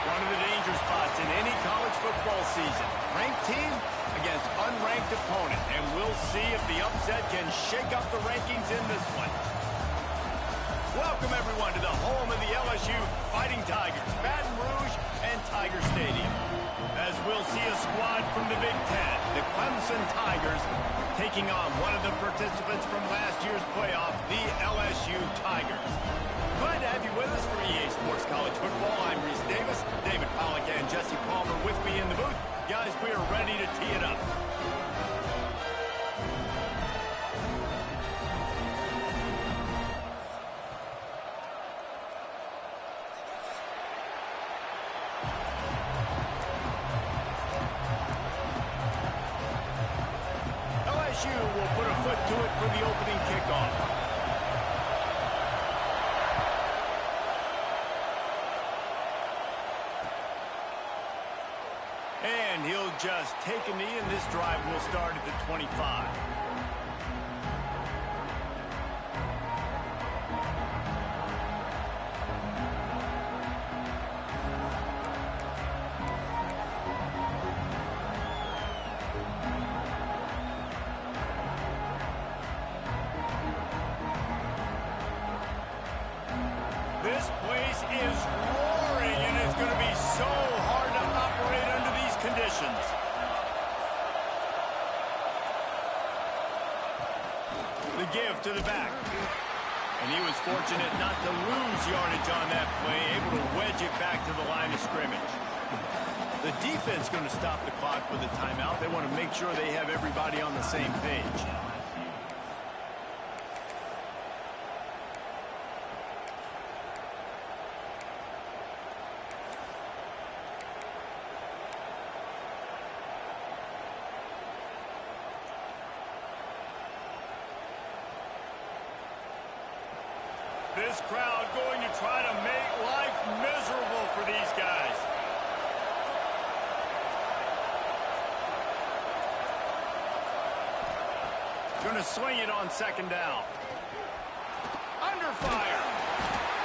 One of the danger spots in any college football season. Ranked team against unranked opponent. And we'll see if the upset can shake up the rankings in this one. Welcome, everyone, to the home of the LSU Fighting Tigers, Baton Rouge and Tiger Stadium. As we'll see a squad from the Big Ten, the Clemson Tigers, taking on one of the participants from last year's playoff, the LSU Tigers. Glad to have you with us for EA Sports College Football. I'm Reese Davis, David Pollack, and Jesse Palmer with me in the booth. Guys, we are ready to tee it up. LSU will put a foot to it for the opening kickoff. And he'll just take a knee, and this drive will start at the 25. This place is roaring, and it's going to be so hard to operate under these conditions. The give to the back. And he was fortunate not to lose yardage on that play, able to wedge it back to the line of scrimmage. The defense going to stop the clock with a timeout. They want to make sure they have everybody on the same page. This crowd going to try to make life miserable for these guys. Going to swing it on second down. Under fire.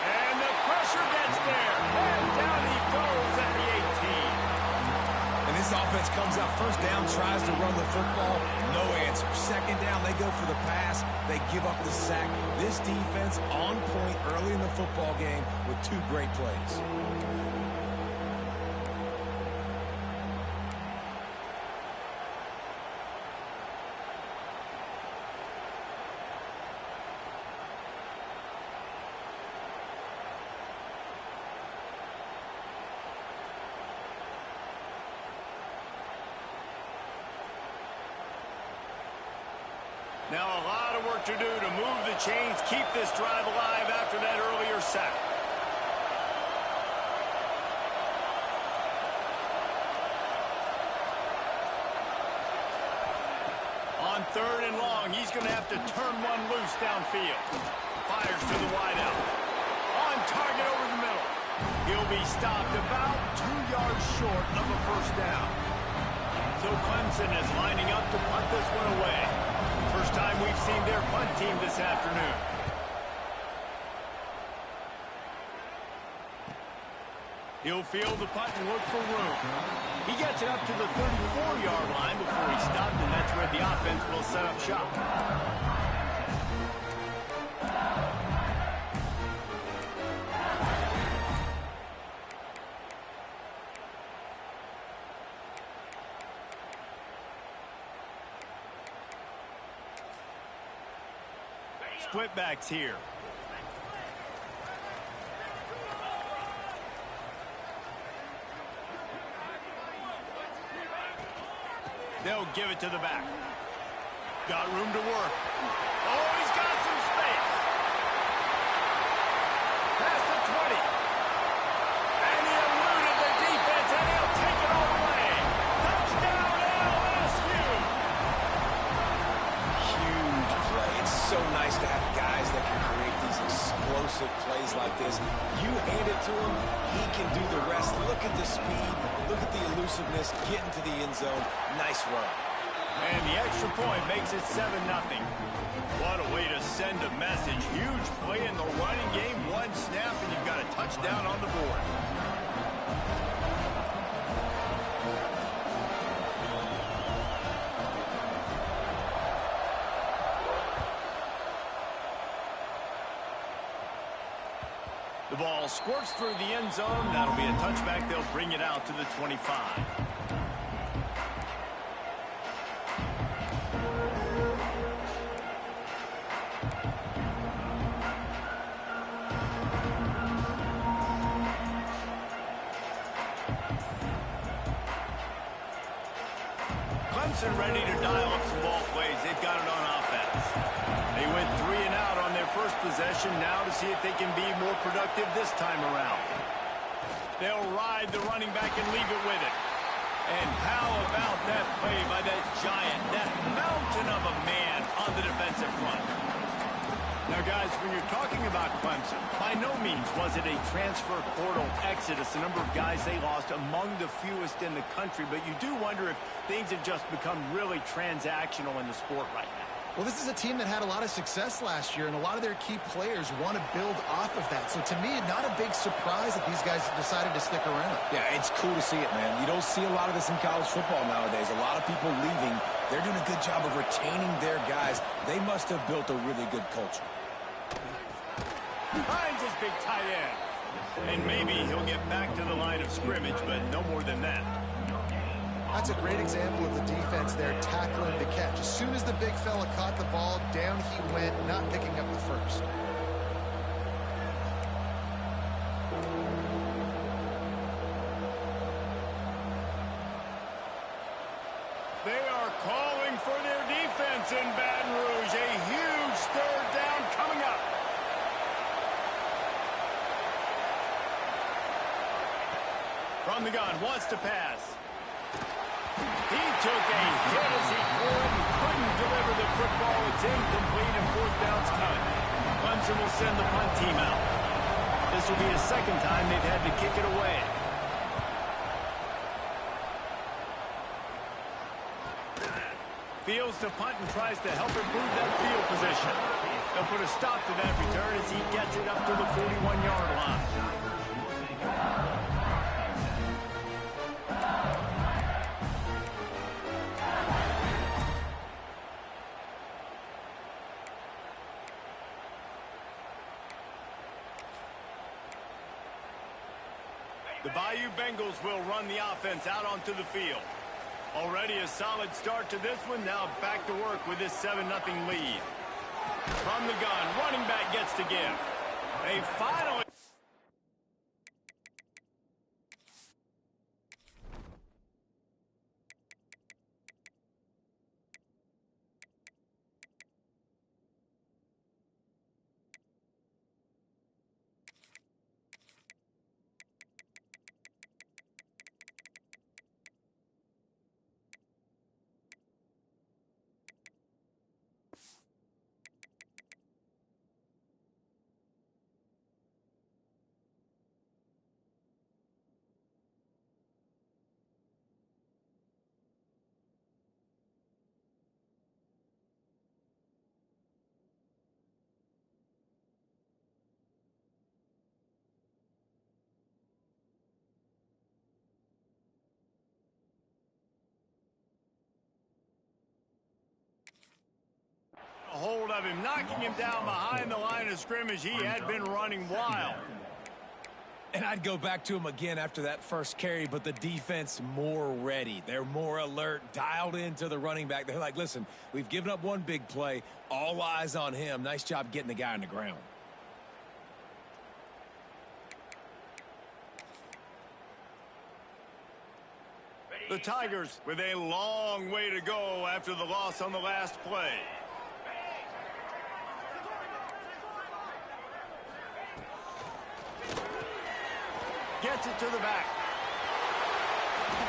And the pressure gets there. And down he goes at the 18. And this offense comes out first down, tries to run the football. No answer. Second down, they go for the pass. They give up the sack. This defense on point early in the football game with two great plays. Now a lot of work to do to move the chains, keep this drive alive after that earlier sack. On third and long, he's going to have to turn one loose downfield. Fires to the wideout. On target over the middle. He'll be stopped about 2 yards short of a first down. So Clemson is lining up to punt this one away. First time we've seen their punt team this afternoon. He'll field the punt and look for room. He gets it up to the 34-yard line before he stopped, and that's where the offense will set up shop. Split backs here. They'll give it to the back. Got room to work. Oh, he's got some space. explosive plays like this. You hand it to him, he can do the rest. Look at the speed. Look at the elusiveness. Get into the end zone. Nice run. And the extra point makes it 7-0. What a way to send a message. Huge play in the running game. One snap, and you've got a touchdown on the board. The ball squirts through the end zone. That'll be a touchback. They'll bring it out to the 25. Clemson ready to dial up some ball plays. They've got it on offense. They went 3 and out on their first possession. Now to see if they can be more productive this time around. They'll ride the running back and leave it with it. And how about that play by that giant, that mountain of a man on the defensive front? Now, guys, when you're talking about Clemson, by no means was it a transfer portal exodus. The number of guys they lost among the fewest in the country, but you do wonder if things have just become really transactional in the sport right now. Well, this is a team that had a lot of success last year, and a lot of their key players want to build off of that. So, to me, not a big surprise that these guys decided to stick around. Yeah, it's cool to see it, man. You don't see a lot of this in college football nowadays. A lot of people leaving. They're doing a good job of retaining their guys. They must have built a really good culture. Finds his big tight end. And maybe he'll get back to the line of scrimmage, but no more than that. That's a great example of the defense there tackling the catch. As soon as the big fella caught the ball, down he went, not picking up the first. They are calling for their defense in Baton Rouge. A huge third down coming up. From the gun, wants to pass. He took a hit as he couldn't deliver the football. It's incomplete and fourth down's coming. Clemson will send the punt team out. This will be the second time they've had to kick it away. Fields to punt and tries to help improve that field position. They'll put a stop to that return as he gets it up to the 41-yard line. The Bayou Bengals will run the offense out onto the field. Already a solid start to this one. Now back to work with this 7-0 lead. From the gun, running back gets to give. They finally... A hold of him, knocking him down behind the line of scrimmage. He had been running wild. And I'd go back to him again after that first carry, but the defense more ready. They're more alert, dialed into the running back. They're like, listen, we've given up one big play. All eyes on him. Nice job getting the guy on the ground. The Tigers with a long way to go after the loss on the last play. Gets it to the back.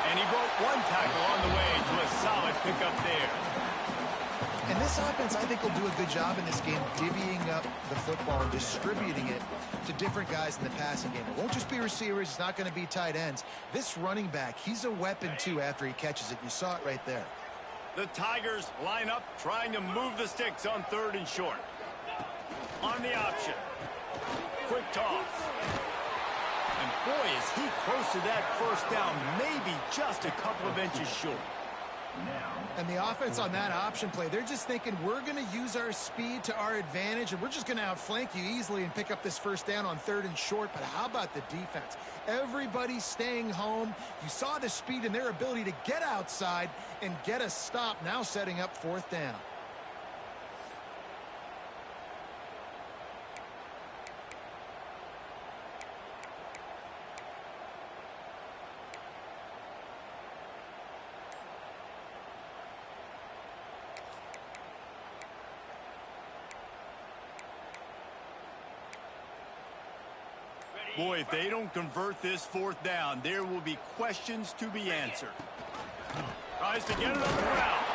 And he broke one tackle on the way to a solid pickup there. And this offense, I think, will do a good job in this game divvying up the football and distributing it to different guys in the passing game. It won't just be receivers. It's not going to be tight ends. This running back, he's a weapon, too, after he catches it. You saw it right there. The Tigers line up, trying to move the sticks on 3rd and short. On the option. Quick toss. And boy, is he close to that first down, maybe just a couple of inches short. And the offense on that option play, they're just thinking we're going to use our speed to our advantage, and we're just going to outflank you easily and pick up this first down on 3rd and short. But how about the defense? Everybody's staying home. You saw the speed and their ability to get outside and get a stop, now setting up 4th down. Boy, if they don't convert this 4th down, there will be questions to be answered. Tries to get it on the ground.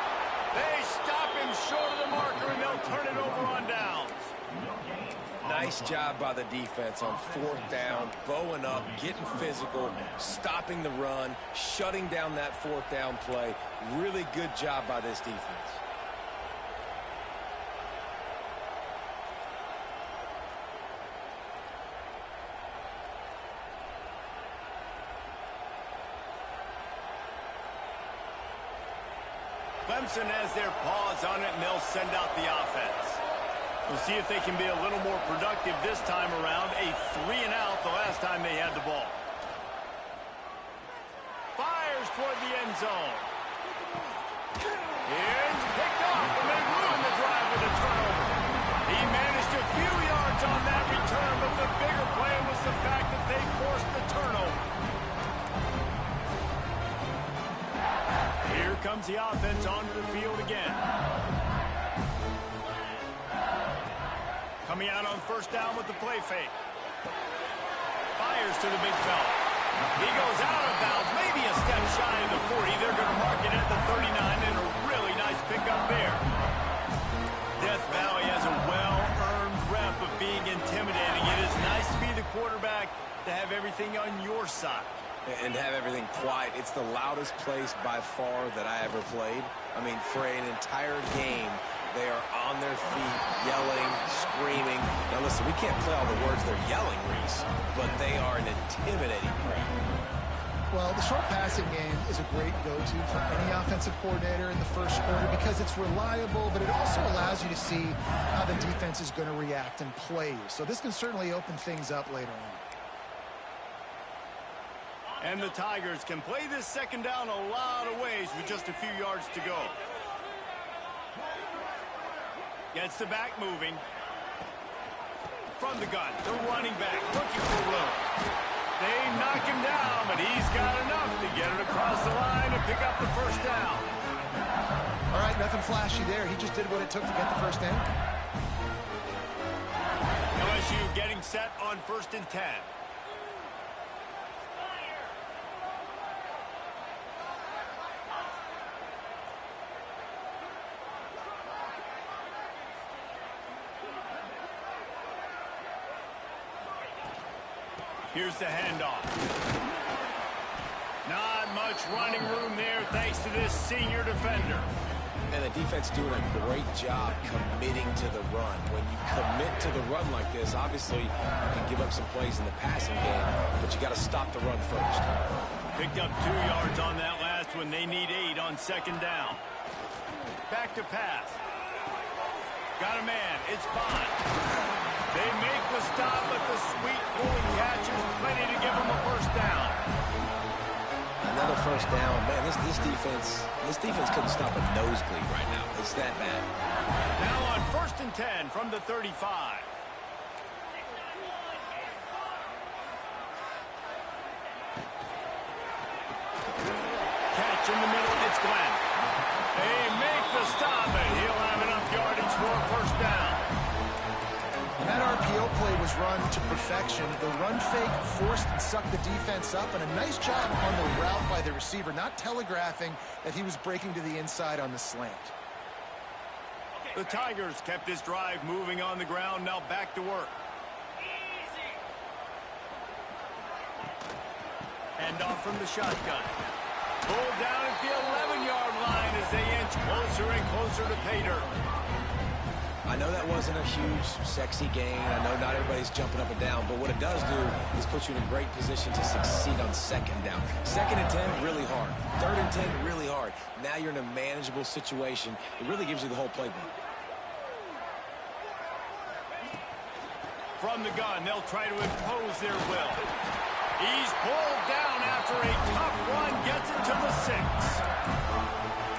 They stop him short of the marker, and they'll turn it over on downs. Nice job by the defense on 4th down, bowing up, getting physical, stopping the run, shutting down that 4th down play. Really good job by this defense. Clemson has their paws on it, and they'll send out the offense. We'll see if they can be a little more productive this time around. A 3-and-out the last time they had the ball. Fires toward the end zone. It's picked off, and they ruin the drive with a turnover. He managed a few yards on that return, but the bigger play was the fact that they forced the turnover. Here comes the offense onto the field again. Coming out on 1st down with the play fake. Fires to the big fella. He goes out of bounds, maybe a step shy of the 40. They're going to mark it at the 39, and a really nice pickup there. Death Valley has a well-earned rep of being intimidating. It is nice to be the quarterback, to have everything on your side. And have everything quiet. It's the loudest place by far that I ever played. I mean, for an entire game, they are on their feet, yelling, screaming. Now, listen, we can't play all the words they're yelling, Reese, but they are an intimidating crowd. Well, the short passing game is a great go-to for any offensive coordinator in the first quarter because it's reliable, but it also allows you to see how the defense is going to react and play you. So this can certainly open things up later on. And the Tigers can play this 2nd down a lot of ways with just a few yards to go. Gets the back moving. From the gun, the running back looking for room. They knock him down, but he's got enough to get it across the line and pick up the 1st down. All right, nothing flashy there. He just did what it took to get the 1st down. LSU getting set on 1st and 10. Here's the handoff. Not much running room there thanks to this senior defender. And the defense doing a great job committing to the run. When you commit to the run like this, obviously you can give up some plays in the passing game, but you got to stop the run first. Picked up 2 yards on that last one. They need 8 on 2nd down. Back to pass. Got a man. It's Bond. They make the stop, but the sweet pulling catch is plenty to give them a 1st down. Another 1st down. Man, this defense couldn't stop a nosebleed right now. It's that bad. Now on 1st and 10 from the 35. Catch in the middle. It's Glenn. They make the stop, and he'll have enough yardage for a 1st down. And that RPO play was run to perfection. The run fake forced and sucked the defense up, and a nice job on the route by the receiver, not telegraphing that he was breaking to the inside on the slant. The Tigers kept this drive moving on the ground. Now back to work. Hand off from the shotgun. Pulled down at the 11-yard line as they inch closer and closer to pay dirt. I know that wasn't a huge, sexy gain. I know not everybody's jumping up and down, but what it does do is put you in a great position to succeed on second down. 2nd and 10, really hard. 3rd and 10, really hard. Now you're in a manageable situation. It really gives you the whole playbook. From the gun, they'll try to impose their will. He's pulled down after a tough run, gets it to the 6.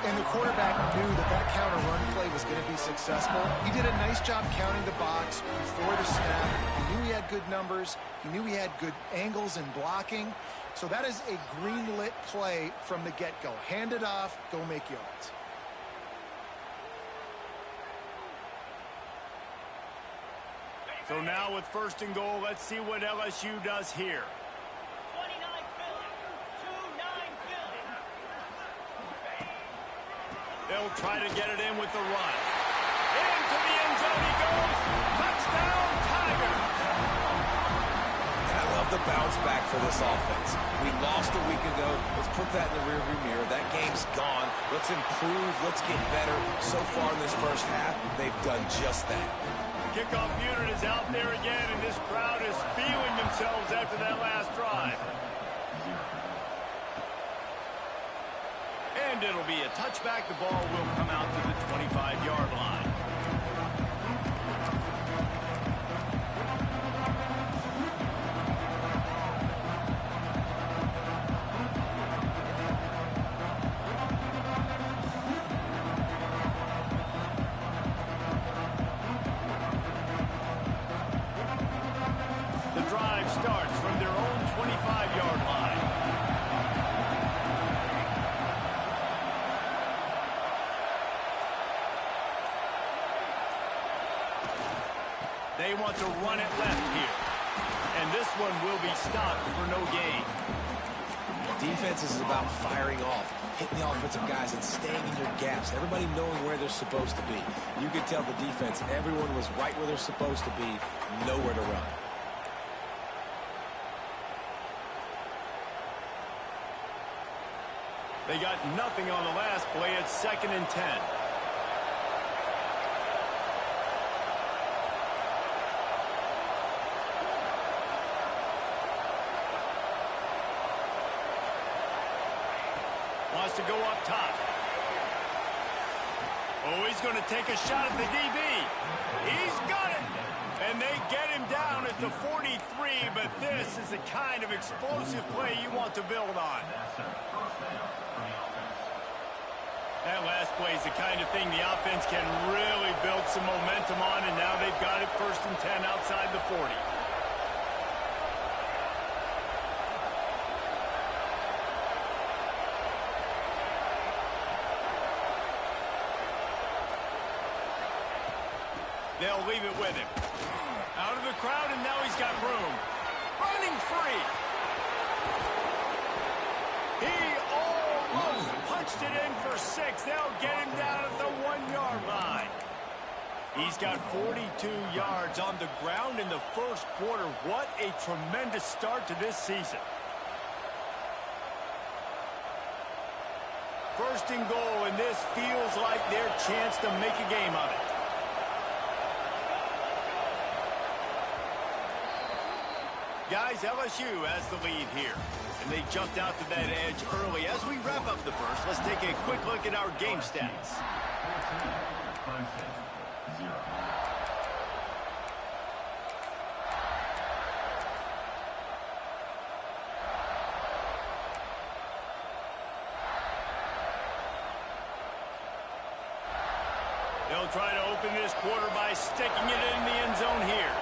And the quarterback knew that that counter run play was going to be successful. He did a nice job counting the box before the snap. He knew he had good numbers. He knew he had good angles and blocking. So that is a green-lit play from the get-go. Hand it off, go make yards. So now with 1st and goal, let's see what LSU does here. They'll try to get it in with the run. Into the end zone he goes. Touchdown, Tigers. And I love the bounce back for this offense. We lost a week ago. Let's put that in the rearview mirror. That game's gone. Let's improve. Let's get better. So far in this first half, they've done just that. Kickoff unit is out there again, and this crowd is feeling themselves after that last drive. And it'll be a touchback. The ball will come out to the 25-yard line. The drive starts from their own 25-yard line. They want to run it left here. And this one will be stopped for no gain. Defense is about firing off, hitting the offensive guys and staying in your gaps. Everybody knowing where they're supposed to be. You could tell the defense, everyone was right where they're supposed to be, nowhere to run. They got nothing on the last play. It's 2nd and 10. Wants to go up top. Oh, he's going to take a shot at the DB. He's got it. And they get him down at the 43, but this is the kind of explosive play you want to build on. That last play is the kind of thing the offense can really build some momentum on, and now they've got it 1st and 10 outside the 40. They'll leave it with him. Out of the crowd, and now he's got room. Running free. He almost punched it in for 6. They'll get him down at the 1-yard line. He's got 42 yards on the ground in the first quarter. What a tremendous start to this season. 1st and goal, and this feels like their chance to make a game of it. Guys, LSU has the lead here, and they jumped out to that edge early. As we wrap up the first, let's take a quick look at our game stats. They'll try to open this quarter by sticking it in the end zone here.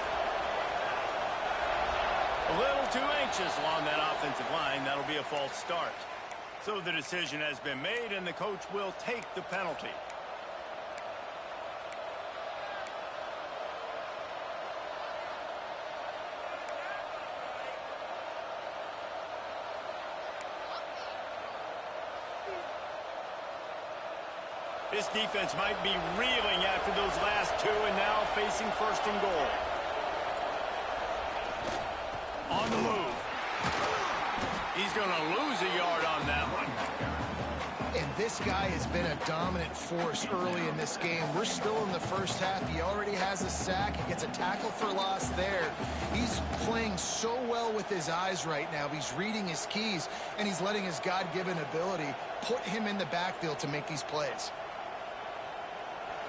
A little too anxious along that offensive line. That'll be a false start. So the decision has been made, and the coach will take the penalty. This defense might be reeling after those last two and now facing first and goal. On the move. He's going to lose a yard on that one. And this guy has been a dominant force early in this game. We're still in the first half. He already has a sack. He gets a tackle for loss there. He's playing so well with his eyes right now. He's reading his keys, and he's letting his God-given ability put him in the backfield to make these plays.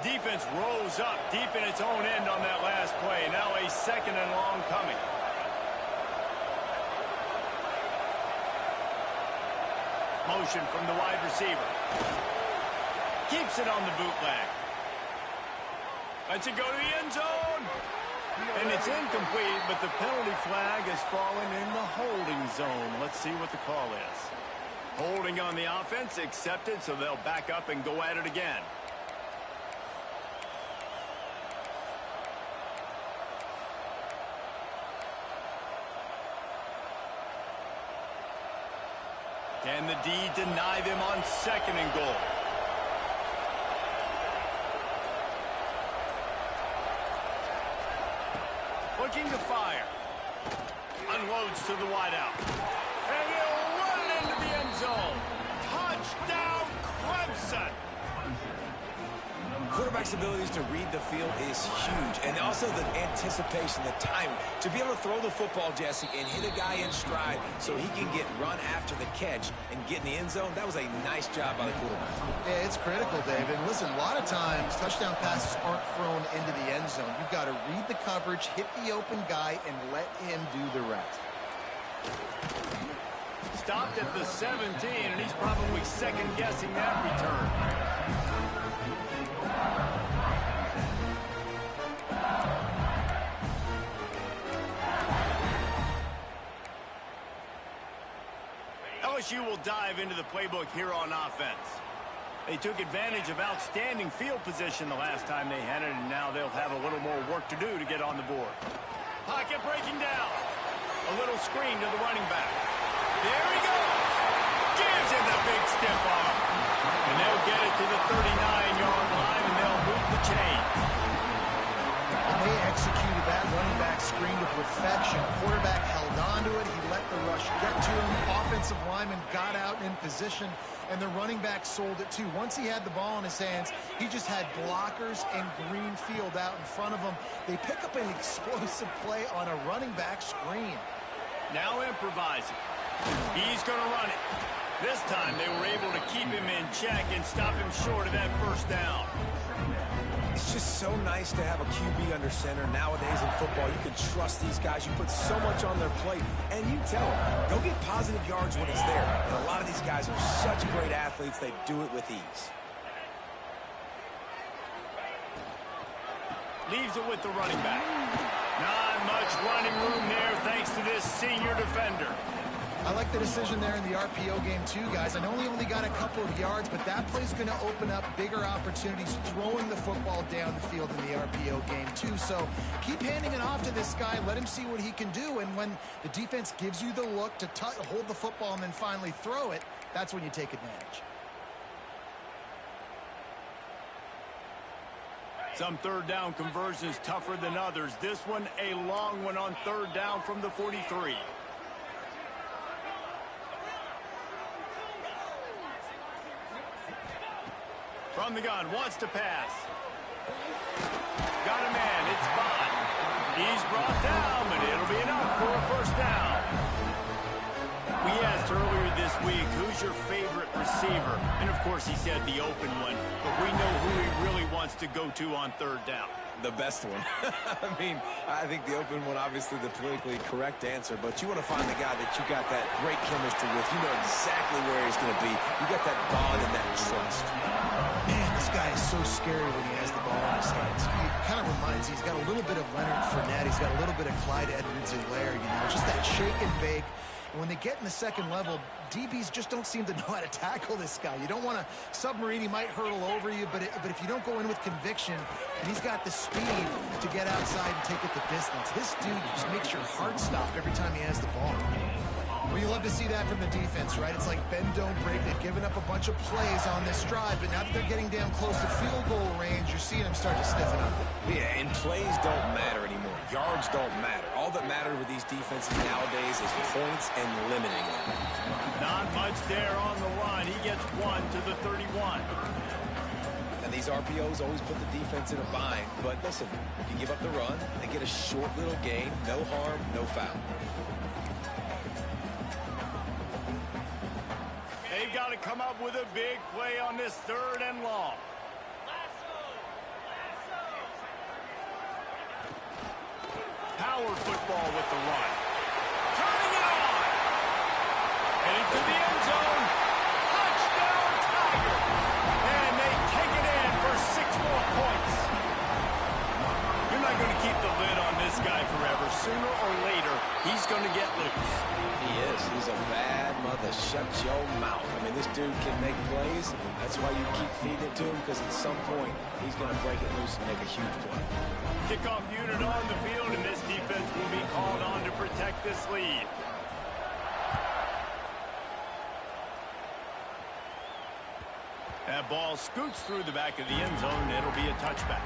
Defense rose up deep in its own end on that last play. Now a second and long coming. Motion from the wide receiver. Keeps it on the bootleg. Lets it go to the end zone. And it's incomplete, but the penalty flag has fallen in the holding zone. Let's see what the call is. Holding on the offense, accepted, so they'll back up and go at it again. Can the D deny them on second and goal? Looking to fire. Unloads to the wideout. And he'll run it into the end zone. Touchdown, Clemson. Quarterback's abilities to read the field is huge, and also the anticipation, the timing. To be able to throw the football, Jesse, and hit a guy in stride so he can get run after the catch and get in the end zone, that was a nice job by the quarterback. Yeah, it's critical, David. Listen, a lot of times touchdown passes aren't thrown into the end zone. You've got to read the coverage, hit the open guy, and let him do the rest. Stopped at the 17, and he's probably second-guessing that return. LSU will dive into the playbook here on offense. They took advantage of outstanding field position the last time they had it, and now they'll have a little more work to do to get on the board. Pocket breaking down. A little screen to the running back. There he goes. Gives him the big stiff arm. And they'll get it to the 39-yard line, and they'll move the chains. And they executed that running back screen to perfection. Quarterback held on to it. He let the rush get to him. Offensive lineman got out in position, and the running back sold it too. Once he had the ball in his hands, he just had blockers and green field out in front of him. They pick up an explosive play on a running back screen. Now improvising. He's going to run it. This time they were able to keep him in check and stop him short of that first down. It's just so nice to have a QB under center. Nowadays in football, you can trust these guys. You put so much on their plate, and you tell them, go get positive yards when he's there. And a lot of these guys are such great athletes, they do it with ease. Leaves it with the running back. Not much running room there thanks to this senior defender. I like the decision there in the RPO game too, guys. I know he only got a couple of yards, but that play's going to open up bigger opportunities throwing the football down the field in the RPO game too. So keep handing it off to this guy. Let him see what he can do. And when the defense gives you the look to hold the football and then finally throw it, that's when you take advantage. Some third down conversions tougher than others. This one a long one on third down from the 43. From the gun, wants to pass. Got a man, it's Bond. He's brought down, but it'll be enough for a first down. We asked earlier this week, who's your favorite receiver? And of course he said the open one, but we know who he really wants to go to on third down. The best one. I mean, I think the open one, obviously the politically correct answer, but you want to find the guy that you got that great chemistry with. You know exactly where he's going to be. You got that bond and that trust. Man, this guy is so scary when he has the ball in his hands. He kind of reminds me, he's got a little bit of Leonard Fournette. He's got a little bit of Clyde Edwards-Helaire, you know, just that shake and bake. And when they get in the second level, DBs just don't seem to know how to tackle this guy. You don't want to submarine. He might hurtle over you, but if you don't go in with conviction, and he's got the speed to get outside and take it the distance. This dude just makes your heart stop every time he has the ball. Well, you love to see that from the defense, right? It's like bend, don't break. They've given up a bunch of plays on this drive, but now that they're getting down close to field goal range, you're seeing them start to stiffen up. Yeah, and plays don't matter anymore. Yards don't matter. All that matters with these defenses nowadays is points and limiting them. Not much there on the run. He gets 1 to the 31. And these RPOs always put the defense in a bind. But listen, if you give up the run, they get a short little gain. No harm, no foul. They've got to come up with a big play on this 3rd and long. Power football with the run. Turning it on. Heading to the end zone. Touchdown, Tiger. And they take it in for 6 more points. You're not going to keep the lid on this guy forever. Sooner or later, he's going to get loose. He is. He's a bad mother. Shut your mouth. I mean, this dude can make plays. That's why you keep feeding it to him, because at some point, he's going to break it loose and make a huge play. Kickoff unit on the field, and this defense will be called on to protect this lead. That ball scoots through the back of the end zone, and it'll be a touchback.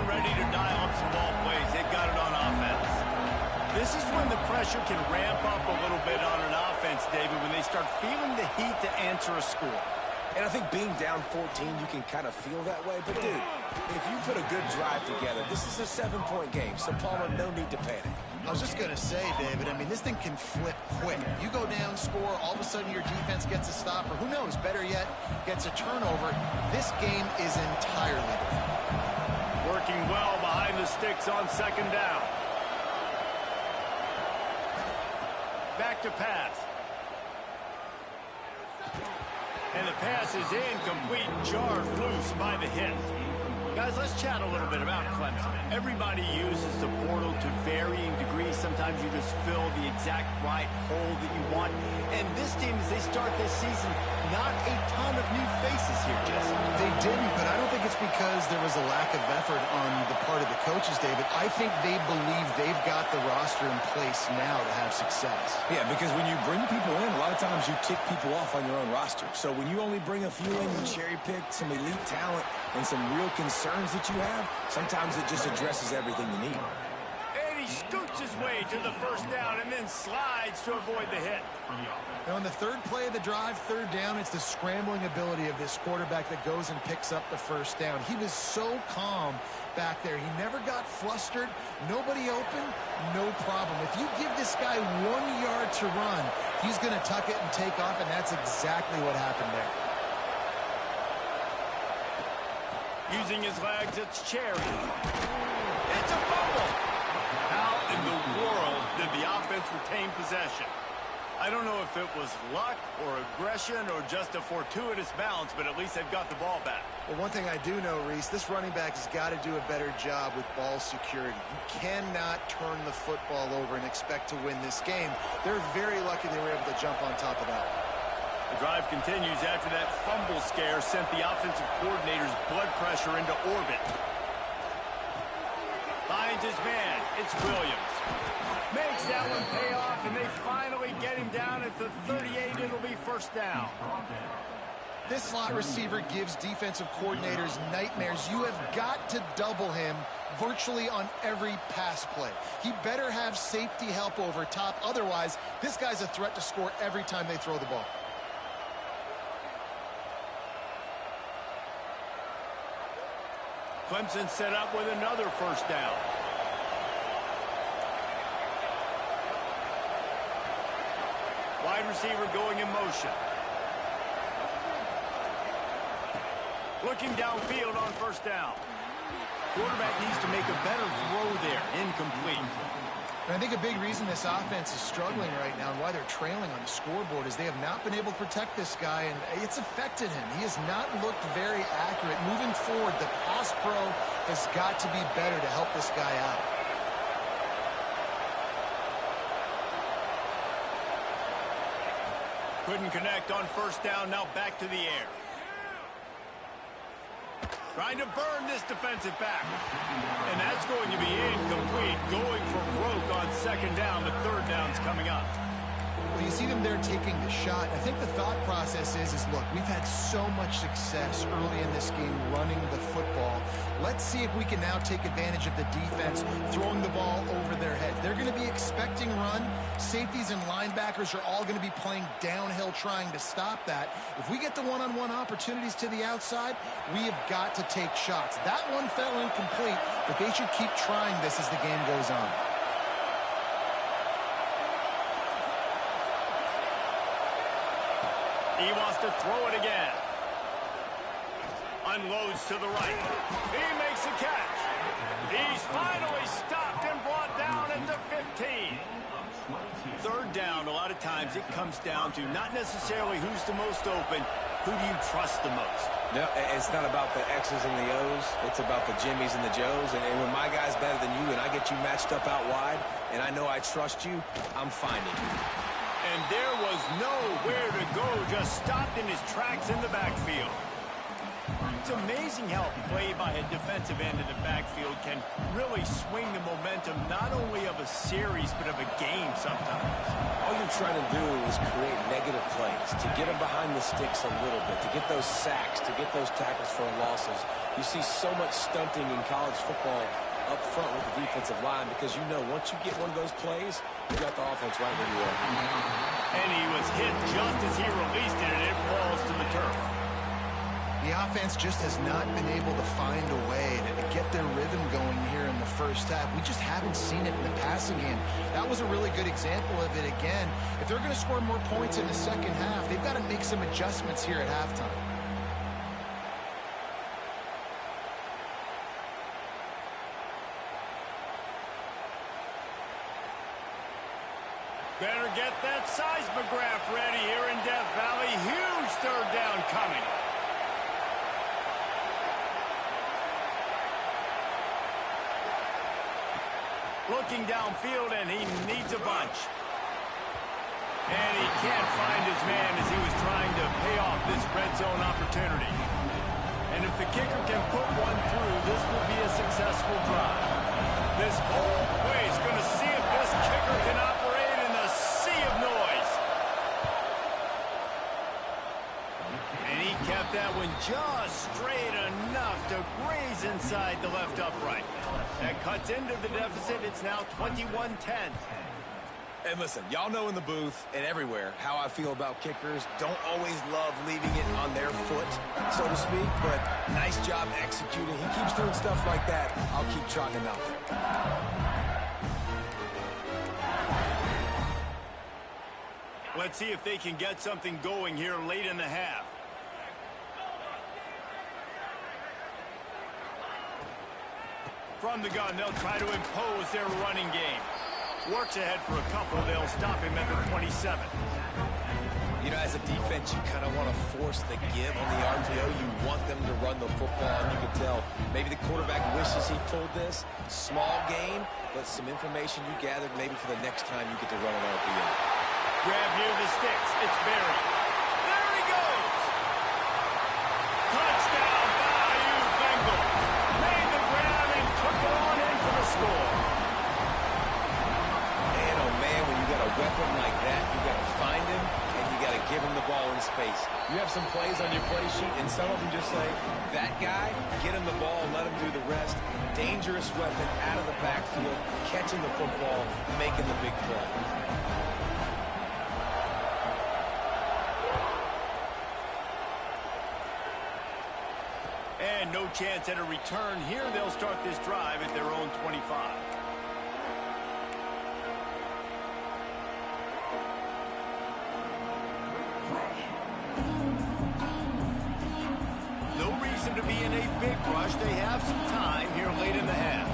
Ready to dial up some ball plays. They've got it on offense. This is when the pressure can ramp up a little bit on an offense, David, when they start feeling the heat to answer a score. And I think being down 14, you can kind of feel that way. But, dude, if you put a good drive together, this is a 7-point game. So, Palmer, no need to panic. I was just going to say, David, I mean, this thing can flip quick. You go down, score, all of a sudden your defense gets a stop, or who knows, better yet, gets a turnover. This game is entirely different. Working well behind the sticks on 2nd down. Back to pass. And the pass is incomplete, jarred loose by the hit. Guys, let's chat a little bit about Clemson. Everybody uses the portal to varying degrees. Sometimes you just fill the exact right hole that you want. And this team, as they start this season, not a ton of new faces here, Jesse. They didn't, but I don't think it's because there was a lack of effort on the part of the coaches, David. I think they believe they've got the roster in place now to have success. Yeah, because when you bring people in, a lot of times you tick people off on your own roster. So when you only bring a few in, you cherry-pick some elite talent and some real concerns that you have, sometimes it just addresses everything you need. And he scoots his way to the 1st down and then slides to avoid the hit. Now, on the 3rd play of the drive, 3rd down, it's the scrambling ability of this quarterback that goes and picks up the 1st down. He was so calm back there. He never got flustered. Nobody open, no problem. If you give this guy 1 yard to run, he's going to tuck it and take off, and that's exactly what happened there. Using his legs, it's Cherry. It's a fumble. How in the world did the offense retain possession? I don't know if it was luck or aggression or just a fortuitous bounce, but at least they've got the ball back. Well, one thing I do know, Reese, this running back has got to do a better job with ball security. You cannot turn the football over and expect to win this game. They're very lucky they were able to jump on top of that. The drive continues after that fumble scare sent the offensive coordinator's blood pressure into orbit. Finds his man. It's Williams. Makes that one pay off, and they finally get him down at the 38. It'll be 1st down. This slot receiver gives defensive coordinators nightmares. You have got to double him virtually on every pass play. He better have safety help over top. Otherwise, this guy's a threat to score every time they throw the ball. Clemson set up with another 1st down. Wide receiver going in motion. Looking downfield on 1st down. Quarterback needs to make a better throw there. Incomplete. And I think a big reason this offense is struggling right now and why they're trailing on the scoreboard is they have not been able to protect this guy, and it's affected him. He has not looked very accurate. Moving forward, the pass pro has got to be better to help this guy out. Couldn't connect on first down. Now back to the air. Trying to burn this defensive back. And that's going to be incomplete. Going for broke on second down. The third down's coming up. Well, you see them there taking the shot. I think the thought process is look, we've had so much success early in this game running the football. Let's see if we can now take advantage of the defense throwing the ball over their heads. They're going to be expecting run. Safeties and linebackers are all going to be playing downhill trying to stop that. If we get the one-on-one opportunities to the outside, we have got to take shots. That one fell incomplete, but they should keep trying this as the game goes on. He wants to throw it again. Unloads to the right. He makes a catch. He's finally stopped and brought down at the 15. Third down, a lot of times it comes down to not necessarily who's the most open, who do you trust the most? No, it's not about the X's and the O's. It's about the Jimmies and the Joes. And when my guy's better than you and I get you matched up out wide and I know I trust you, I'm finding you. And there was nowhere to go, just stopped in his tracks in the backfield. It's amazing how play by a defensive end in the backfield can really swing the momentum not only of a series but of a game sometimes. All you're trying to do is create negative plays, to get them behind the sticks a little bit, to get those sacks, to get those tackles for losses. You see so much stunting in college football up front with the defensive line because you know once you get one of those plays, you got the offense right where you are. And he was hit just as he released it, and it falls to the turf. The offense just has not been able to find a way to get their rhythm going here in the first half. We just haven't seen it in the passing game. That was a really good example of it again. If they're going to score more points in the second half, they've got to make some adjustments here at halftime. Better get that seismograph ready here in Death Valley. Huge third down coming. Looking downfield, and he needs a bunch. And he can't find his man as he was trying to pay off this red zone opportunity. And if the kicker can put one through, this will be a successful drive. This whole place is going to see if this kicker can operate in the sea of noise. And he kept that one just straight enough to graze inside the left upright. That cuts into the deficit. It's now 21-10. And listen, y'all know in the booth and everywhere how I feel about kickers. Don't always love leaving it on their foot, so to speak, but nice job executing. He keeps doing stuff like that. I'll keep trotting out there. Let's see if they can get something going here late in the half. From the gun, they'll try to impose their running game. Works ahead for a couple. They'll stop him at the 27. You know, as a defense, you kind of want to force the give on the RPO. You want them to run the football, and you can tell maybe the quarterback wishes he pulled this. Small gain, but some information you gathered maybe for the next time you get to run an RPO. Grab near the sticks. It's buried. There he goes. Touchdown, Bayou Bengals. Made the grab and took it on in for the score. Man, oh man, when you got a weapon like that, you got to find him, and you got to give him the ball in space. You have some plays on your play sheet, and some of them just say, that guy, get him the ball, let him do the rest. Dangerous weapon out of the backfield, catching the football, making the big play. And no chance at a return here. They'll start this drive at their own 25. No reason to be in a big rush. They have some time here late in the half.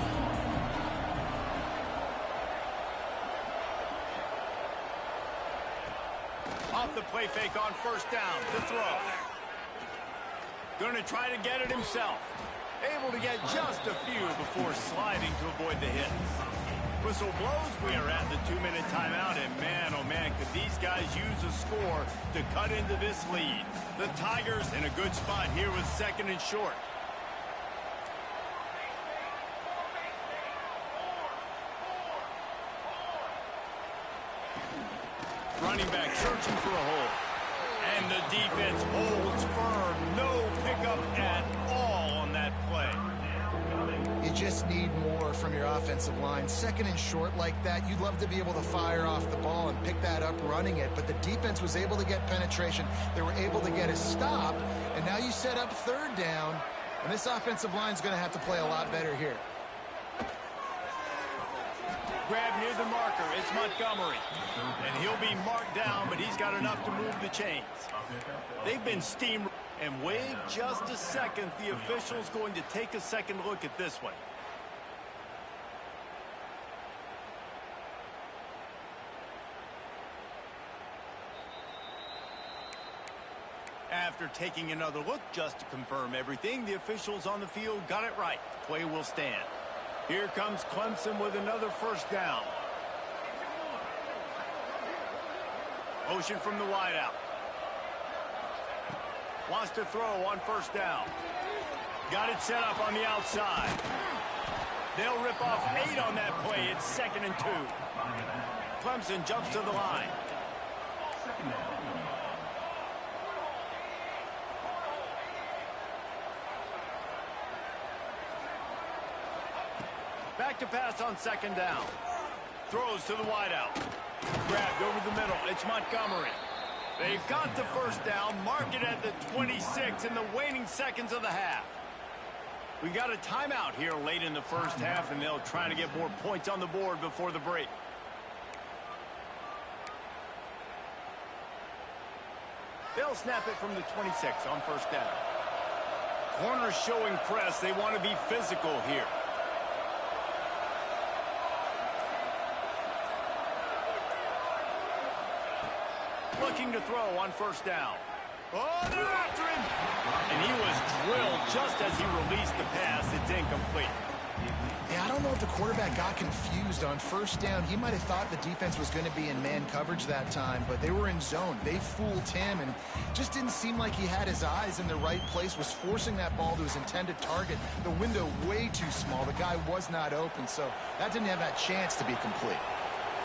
Off the play fake on first down. The throw. Going to try to get it himself. Able to get just a few before sliding to avoid the hit. Whistle blows. We are at the 2-minute timeout, and man, oh man, could these guys use a score to cut into this lead. The Tigers in a good spot here with 2nd and short. Running back searching for a hole. And the defense holds firm. No pickup at all on that play. You just need more from your offensive line. 2nd and short like that, you'd love to be able to fire off the ball and pick that up running it, but the defense was able to get penetration. They were able to get a stop, and now you set up 3rd down, and this offensive line is going to have to play a lot better here. Grab near the marker. It's Montgomery. And he'll be marked down, but he's got enough to move the chains. They've been steamed. And wait just a second. The official's going to take a second look at this one. After taking another look just to confirm everything, the officials on the field got it right. Play will stand. Here comes Clemson with another 1st down. Motion from the wideout. Wants to throw on 1st down. Got it set up on the outside. They'll rip off 8 on that play. It's 2nd and 2. Clemson jumps to the line. Back to pass on 2nd down. Throws to the wideout. Grabbed over the middle. It's Montgomery. They've got the 1st down. Mark it at the 26 in the waning seconds of the half. We got a timeout here late in the 1st half, and they'll try to get more points on the board before the break. They'll snap it from the 26 on 1st down. Corners showing press. They want to be physical here. Looking to throw on 1st down. Oh, they're after him! And he was drilled just as he released the pass. It's incomplete. Yeah, I don't know if the quarterback got confused on 1st down. He might have thought the defense was going to be in man coverage that time, but they were in zone. They fooled him, and just didn't seem like he had his eyes in the right place, was forcing that ball to his intended target. The window way too small. The guy was not open, so that didn't have that chance to be complete.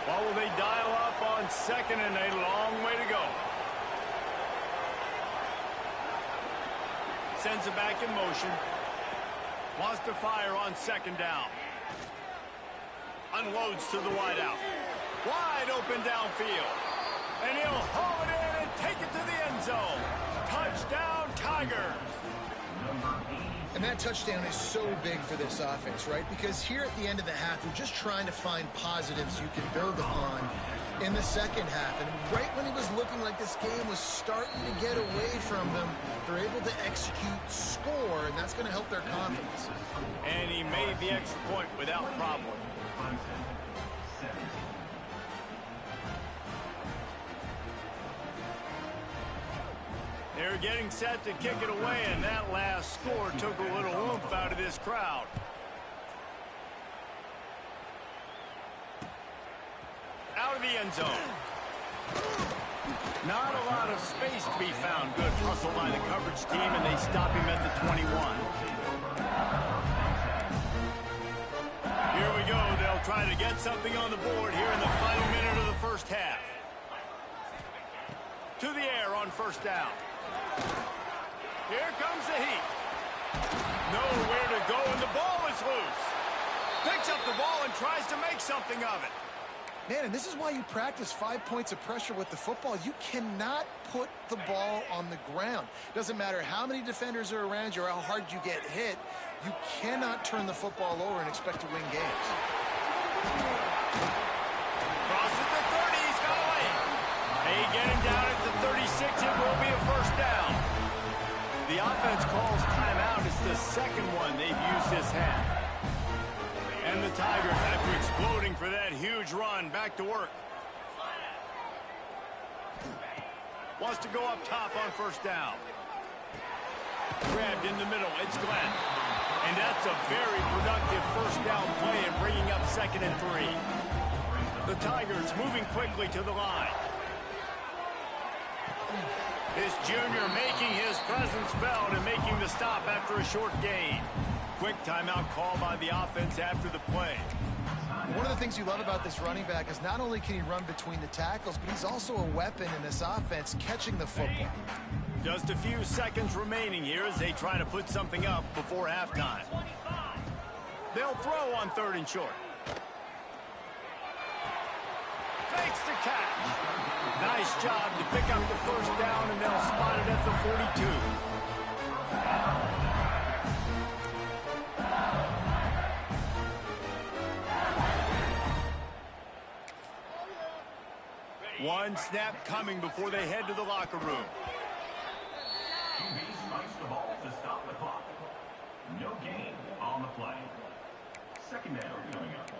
Well, will they dial up on 2nd and a long way to go? Sends it back in motion. Wants to fire on 2nd down. Unloads to the wideout. Wide open downfield. And he'll haul it in and take it to the end zone. Touchdown, Tigers. And that touchdown is so big for this offense, right? Because here at the end of the half, they're just trying to find positives you can build upon in the 2nd half. And right when it was looking like this game was starting to get away from them, they're able to execute, score, and that's going to help their confidence. And he made the extra point without problem. They're getting set to kick it away, and that last score took a little oomph out of this crowd. Out of the end zone. Not a lot of space to be found. Good hustle by the coverage team, and they stop him at the 21. Here we go. They'll try to get something on the board here in the final minute of the 1st half. To the air on 1st down. Here comes the heat. Nowhere to go, and the ball is loose. Picks up the ball and tries to make something of it. Man, and this is why you practice 5 points of pressure with the football. You cannot put the ball on the ground. Doesn't matter how many defenders are around you or how hard you get hit. You cannot turn the football over and expect to win games. Crosses the 30. He's got away. They get him down at the 36. It will be a 1st down. The offense calls timeout. It's the 2nd one they've used this half. And the Tigers, after exploding for that huge run, back to work. Wants to go up top on 1st down. Grabbed in the middle. It's Glenn. And that's a very productive first down play and bringing up 2nd and 3. The Tigers moving quickly to the line. This junior making his presence felt and making the stop after a short gain. Quick timeout call by the offense after the play. One of the things you love about this running back is not only can he run between the tackles, but he's also a weapon in this offense catching the football. Just a few seconds remaining here as they try to put something up before halftime. They'll throw on 3rd and short. Fakes the catch. Nice job to pick up the first down, and they'll spot it at the 42. One snap coming before they head to the locker room. QB strikes the ball to stop the clock. No gain on the play. 2nd down coming up.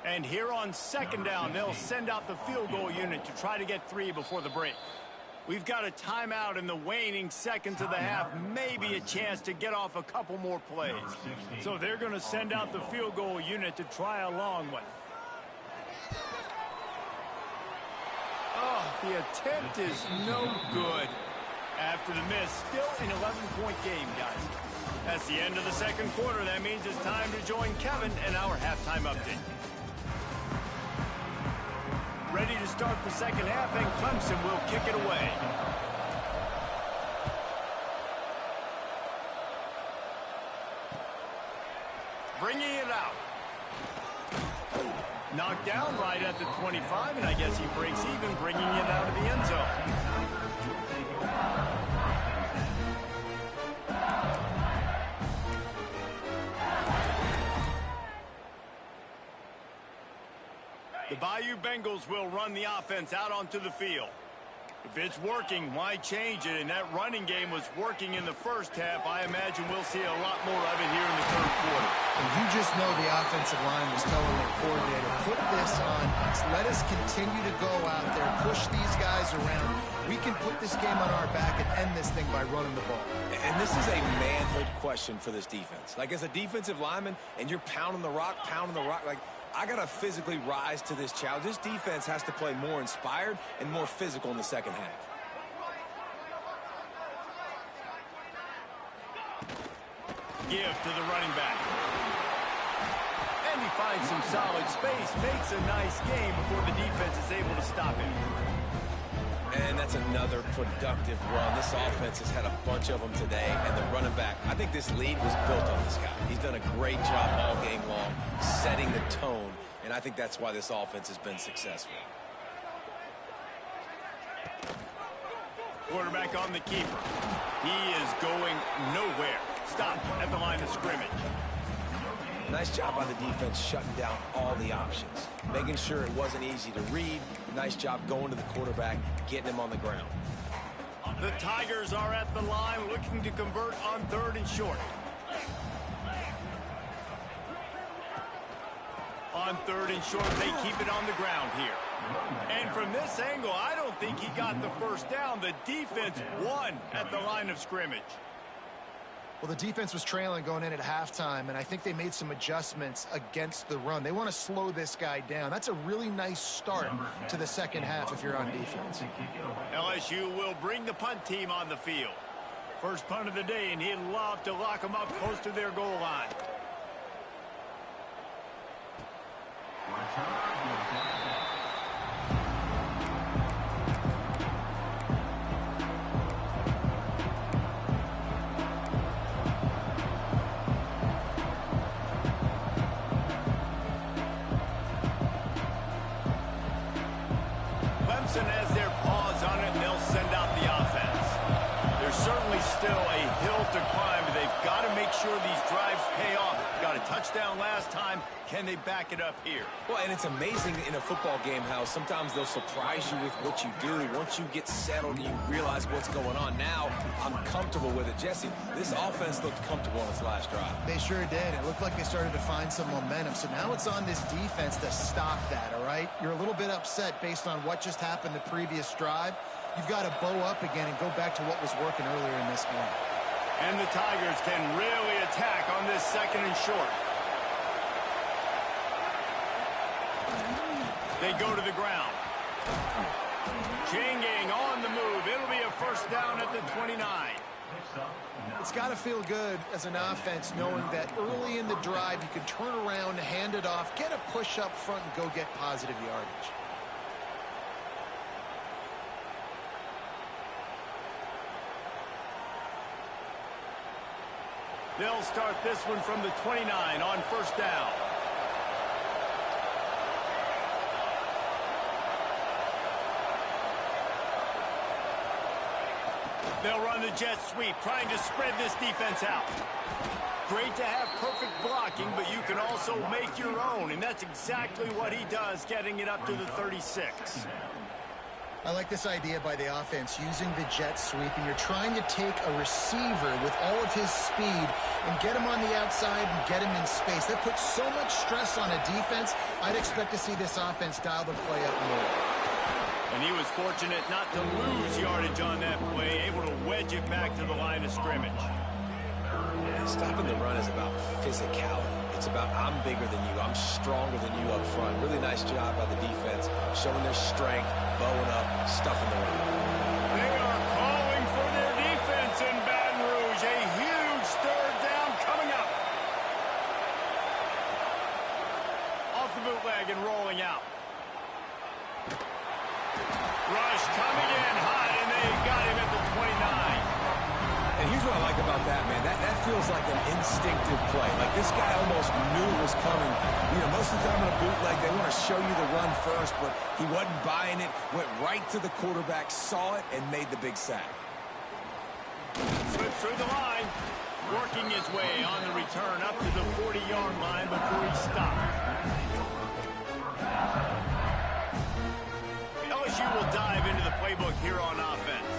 And here on 2nd down, they'll send out the field goal unit to try to get 3 before the break. We've got a timeout in the waning seconds of the half, maybe a chance to get off a couple more plays. So they're going to send out the field goal unit to try a long one. Oh, the attempt is no good. After the miss, still an 11-point game, guys. That's the end of the 2nd quarter. That means it's time to join Kevin and our halftime update. Ready to start the 2nd half, and Clemson will kick it away. Bringing it out. Knocked down right at the 25, and I guess he breaks even, bringing it out of the end zone. The Bayou Bengals will run the offense out onto the field. If it's working, why change it? And that running game was working in the first half. I imagine we'll see a lot more of it here in the 3rd quarter. And you just know the offensive line was telling their coordinator, put this on us. Let us continue to go out there, push these guys around. We can put this game on our back and end this thing by running the ball. And this is a manhood question for this defense. Like, as a defensive lineman, and you're pounding the rock, like, I got to physically rise to this challenge. This defense has to play more inspired and more physical in the 2nd half. Give to the running back. And he finds some solid space, makes a nice game before the defense is able to stop him. And that's another productive run. This offense has had a bunch of them today, and the running back, I think this lead was built on this guy. He's done a great job all game long, setting the tone, and I think that's why this offense has been successful. Quarterback on the keeper. He is going nowhere. Stop at the line of scrimmage. Nice job by the defense shutting down all the options, making sure it wasn't easy to read. Nice job going to the quarterback, getting him on the ground. The Tigers are at the line looking to convert on 3rd and short. On 3rd and short, they keep it on the ground here. And from this angle, I don't think he got the first down. The defense won at the line of scrimmage. Well, the defense was trailing going in at halftime, and I think they made some adjustments against the run. They want to slow this guy down. That's a really nice start to the 2nd half if you're on defense. LSU will bring the punt team on the field. First punt of the day, and he'd love to lock them up close to their goal line. Clemson has their paws on it, and they'll send out the offense. There's certainly still a hill to climb, but they've got to make sure these drives pay off. Got to touchdown last time. Can they back it up here? Well, and it's amazing in a football game how sometimes they'll surprise you with what you do. Once you get settled and you realize what's going on, now I'm comfortable with it. Jesse, this offense looked comfortable on its last drive. They sure did. It looked like they started to find some momentum. So now it's on this defense to stop that, all right? You're a little bit upset based on what just happened the previous drive. You've got to bow up again and go back to what was working earlier in this game. And the Tigers can really attack on this second and short. They go to the ground. Chain gang on the move. It'll be a first down at the 29. It's got to feel good as an offense knowing that early in the drive you can turn around, hand it off, get a push up front, and go get positive yardage. They'll start this one from the 29 on first down. They'll run the jet sweep, trying to spread this defense out. Great to have perfect blocking, but you can also make your own, and that's exactly what he does, getting it up to the 36. I like this idea by the offense, using the jet sweep, and you're trying to take a receiver with all of his speed and get him on the outside and get him in space. That puts so much stress on a defense. I'd expect to see this offense dial the play up more. And he was fortunate not to lose yardage on that play, able to wedge it back to the line of scrimmage. Stopping the run is about physicality. It's about I'm bigger than you, I'm stronger than you up front. Really nice job by the defense, showing their strength, bowing up, stuffing the run. They are calling for their defense in Baton Rouge. A huge third down coming up. Off the bootleg and rolling out. Rush coming in hot, and they got him at the 29. And here's what I like about that, man. That feels like an instinctive play. Like this guy almost knew it was coming. You know, most of the time in a bootleg, they want to show you the run first, but he wasn't buying it, went right to the quarterback, saw it, and made the big sack. Slips through the line, working his way on the return up to the 40-yard line before he stopped. LSU will dive into the playbook here on offense.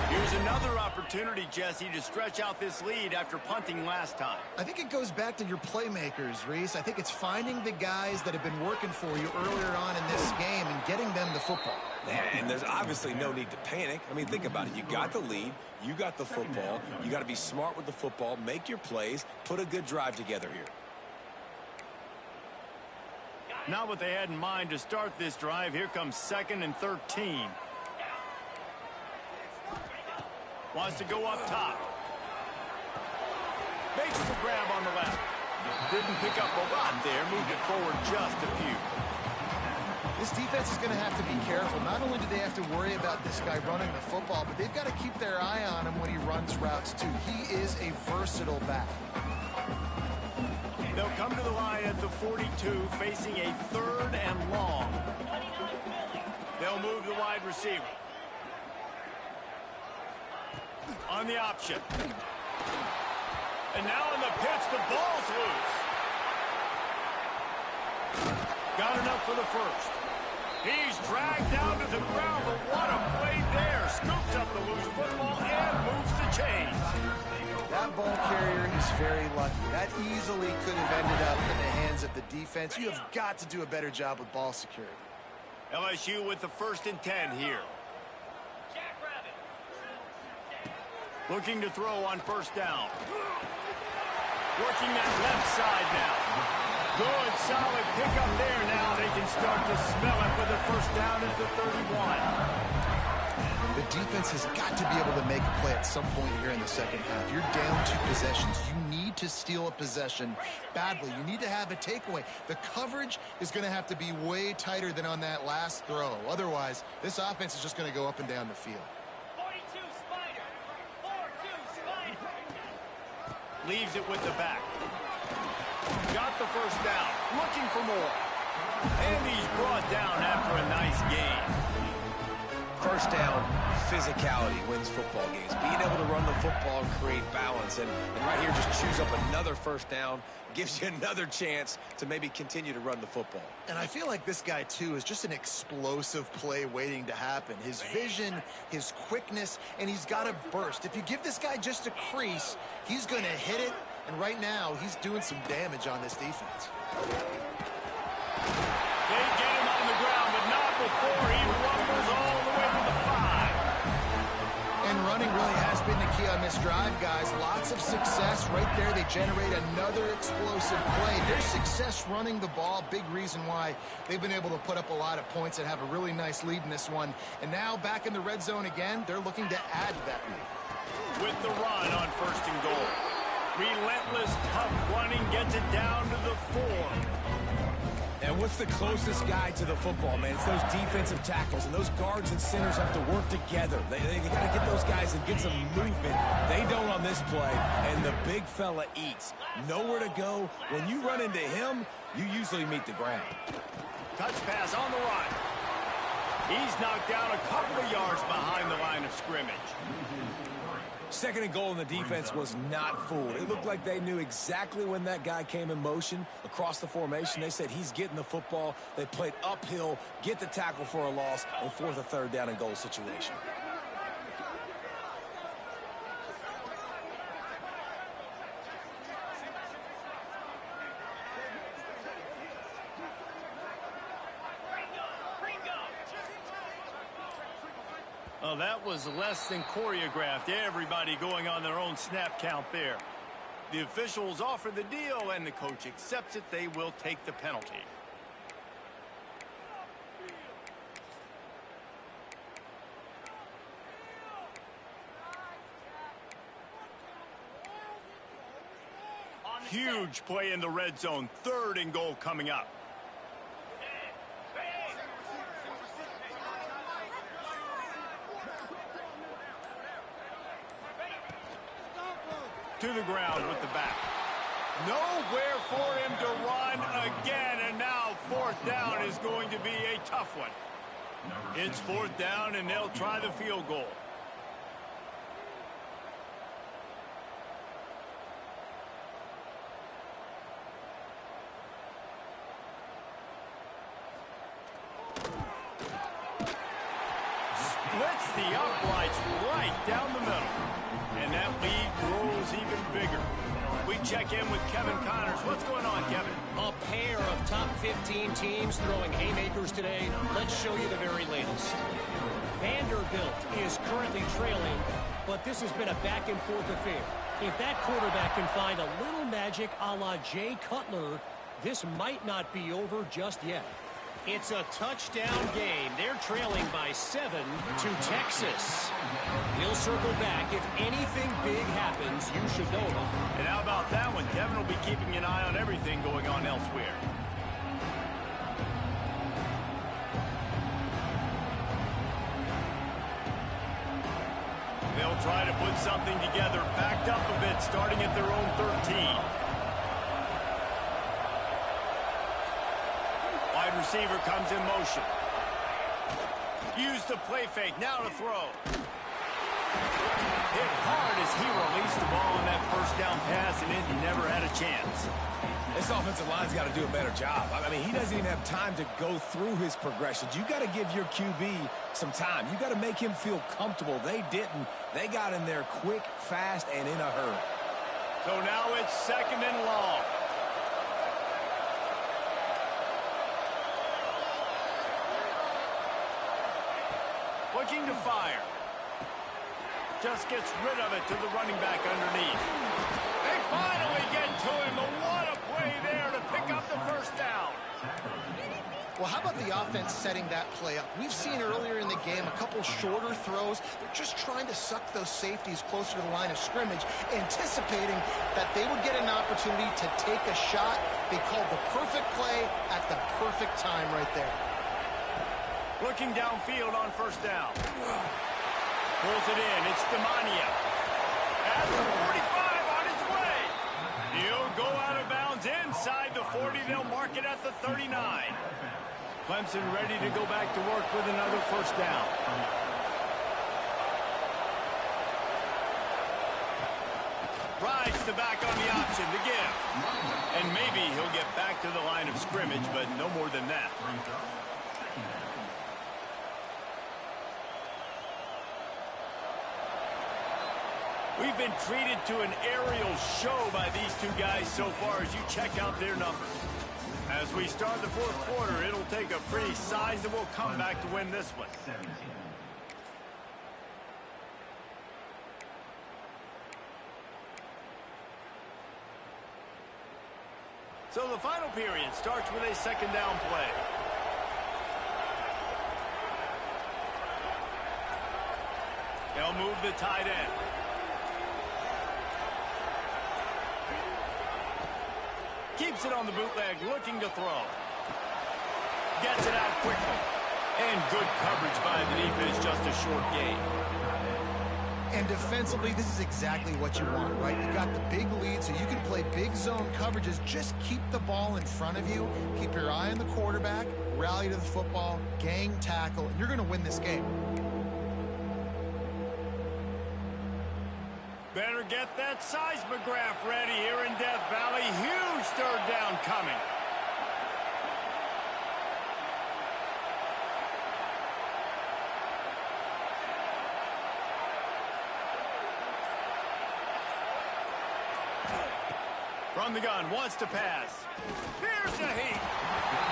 Here's another opportunity, Jesse, to stretch out this lead after punting last time. I think it goes back to your playmakers, Reese. I think it's finding the guys that have been working for you earlier on in this game and getting them the football. And there's obviously no need to panic. I mean, think about it. You got the lead. You got the football. You got to be smart with the football, make your plays, put a good drive together here. Not what they had in mind to start this drive. Here comes 2nd and 13. Wants to go up top. Makes the grab on the left. Didn't pick up a lot there. Moved it forward just a few. This defense is going to have to be careful. Not only do they have to worry about this guy running the football, but they've got to keep their eye on him when he runs routes too. He is a versatile back. They'll come to the line at the 42, facing a 3rd and long. They'll move the wide receiver. On the option. And now in the pitch, the ball's loose. Got enough for the first. He's dragged down to the ground, but what a play there. Scoops up the loose football and moves the chains. That ball carrier is very lucky. That easily could have ended up in the hands of the defense. You have got to do a better job with ball security. LSU with the 1st and 10 here. Looking to throw on first down. Working that left side now. Good, solid pickup there now. They can start to smell it with a first down at the 31. The defense has got to be able to make a play at some point here in the second half. You're down 2 possessions. You need to steal a possession badly. You need to have a takeaway. The coverage is going to have to be way tighter than on that last throw. Otherwise, this offense is just going to go up and down the field. Leaves it with the back. Got the first down. Looking for more. And he's brought down after a nice gain. First down, physicality wins football games. Being able to run the football and create balance. And right here, just choose up another first down, gives you another chance to maybe continue to run the football. And I feel like this guy, too, is just an explosive play waiting to happen. His vision, his quickness, and he's got a burst. If you give this guy just a crease, he's going to hit it. And right now, he's doing some damage on this defense. They get him on the ground, but not before he rumbles all the way to the 5. And running really has been the key on this drive, guys. Lots of success right there. They generate another explosive play. Their success running the ball, big reason why they've been able to put up a lot of points and have a really nice lead in this one. And now back in the red zone again, they're looking to add to that lead. With the run on 1st and goal. Relentless, tough running gets it down to the 4. And what's the closest guy to the football, man? It's those defensive tackles, and those guards and centers have to work together. They got to get those guys and get some movement. They don't on this play, and the big fella eats. Nowhere to go. When you run into him, you usually meet the ground. Touch pass on the run. He's knocked down a couple of yards behind the line of scrimmage. 2nd and goal, and the defense was not fooled. It looked like they knew exactly when that guy came in motion across the formation. They said he's getting the football. They played uphill, get the tackle for a loss, and 4th or 3rd down and goal situation. Well, that was less than choreographed. Everybody going on their own snap count there. The officials offer the deal, and the coach accepts it. They will take the penalty. Huge play in the red zone. 3rd and goal coming up. To the ground with the back. Nowhere for him to run again, and now 4th down is going to be a tough one. It's 4th down, and they'll try the field goal. Splits the uprights right down the middle. And that lead grows even bigger. We check in with Kevin Connors. What's going on, Kevin? A pair of top 15 teams throwing haymakers today. Let's show you the very latest. Vanderbilt is currently trailing, but this has been a back-and-forth affair. If that quarterback can find a little magic a la Jay Cutler, this might not be over just yet. It's a touchdown game. They're trailing by 7 to Texas. We'll circle back. If anything big happens, you should know about it. And how about that one? Kevin will be keeping an eye on everything going on elsewhere. They'll try to put something together, backed up a bit, starting at their own 13. Wide receiver comes in motion. Use the play fake, now to throw. Hit hard as he released the ball on that 1st down pass, and it never had a chance. This offensive line's got to do a better job. I mean, he doesn't even have time to go through his progressions. You got to give your QB some time. You got to make him feel comfortable. They didn't. They got in there quick, fast, and in a hurry. So now it's 2nd and long. Looking to fire. Just gets rid of it to the running back underneath. They finally get to him, but what a play there to pick up the 1st down. Well, how about the offense setting that play up? We've seen earlier in the game a couple shorter throws. They're just trying to suck those safeties closer to the line of scrimmage, anticipating that they would get an opportunity to take a shot. They called the perfect play at the perfect time right there. Looking downfield on 1st down. Pulls it in. It's Demania. At the 45 on his way. He'll go out of bounds inside the 40. They'll mark it at the 39. Clemson ready to go back to work with another 1st down. Rides the back on the option to give. And maybe he'll get back to the line of scrimmage, but no more than that. We've been treated to an aerial show by these two guys so far as you check out their numbers. As we start the fourth quarter, it'll take a pretty sizable comeback to win this one. So the final period starts with a second down play. They'll move the tight end. Keeps it on the bootleg, looking to throw. Gets it out quickly. And good coverage by the defense, just a short gain. And defensively, this is exactly what you want, right? You got the big lead, so you can play big zone coverages. Just keep the ball in front of you. Keep your eye on the quarterback. Rally to the football. Gang tackle. And you're going to win this game. Better get that seismograph ready here in Death Valley. Huge third down coming. From the gun, wants to pass. Here's the heat.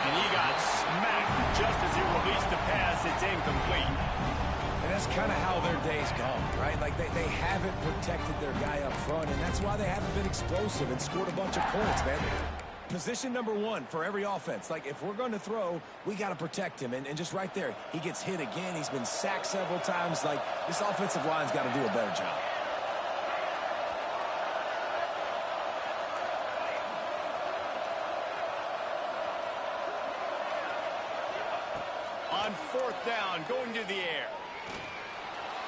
And he got smacked just as he released the pass. It's incomplete. And that's kind of how their day's gone, right? Like they haven't protected their guy up front, and that's why they haven't been explosive and scored a bunch of points, man. Position number one for every offense. Like, if we're going to throw, we got to protect him. And just right there, he gets hit again. He's been sacked several times. Like, this offensive line's got to do a better job. On fourth down, going to the air.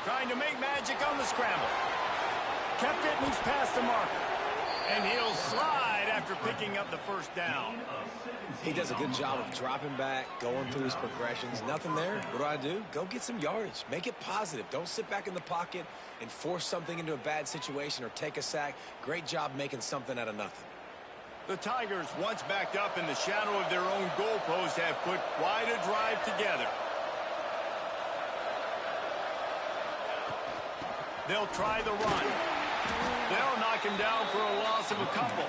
Trying to make magic on the scramble. Kept it, moves past the marker. And he'll slide after picking up the first down. He does a good job of dropping back, going through his progressions. Nothing there. What do? Go get some yardage. Make it positive. Don't sit back in the pocket and force something into a bad situation or take a sack. Great job making something out of nothing. The Tigers, once backed up in the shadow of their own goalpost, have put quite a drive together. They'll try the run. They'll knock him down for a loss of a couple.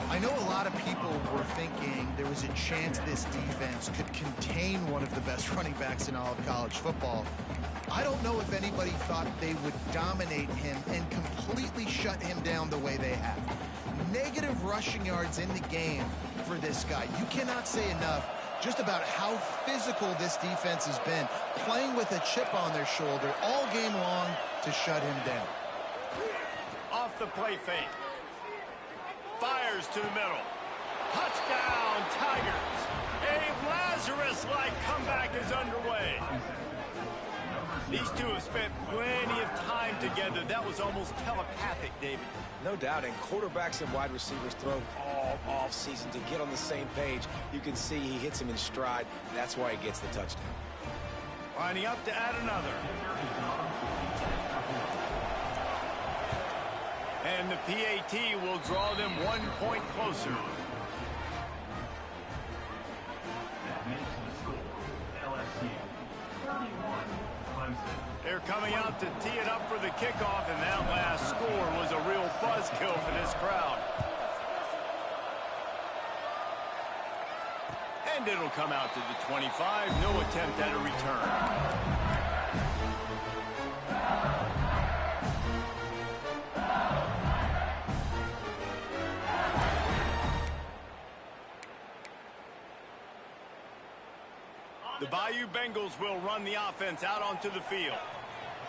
I know a lot of people were thinking there was a chance this defense could contain one of the best running backs in all of college football. I don't know if anybody thought they would dominate him and completely shut him down the way they have. Negative rushing yards in the game for this guy. You cannot say enough just about how physical this defense has been, playing with a chip on their shoulder all game long to shut him down. Off the play fake. Fires to the middle. Touchdown, Tigers. A Lazarus-like comeback is underway. These two have spent plenty of time together. That was almost telepathic, David. No doubt, and quarterbacks and wide receivers throw all off-season to get on the same page. You can see he hits him in stride. That's why he gets the touchdown. Lining up to add another. And the PAT will draw them 1 point closer. That makes the score LSU 31, Clemson. They're coming out to tee it up for the kickoff, and that last score was a real buzzkill for this crowd. And it'll come out to the 25. No attempt at a return. The Bayou Bengals will run the offense out onto the field.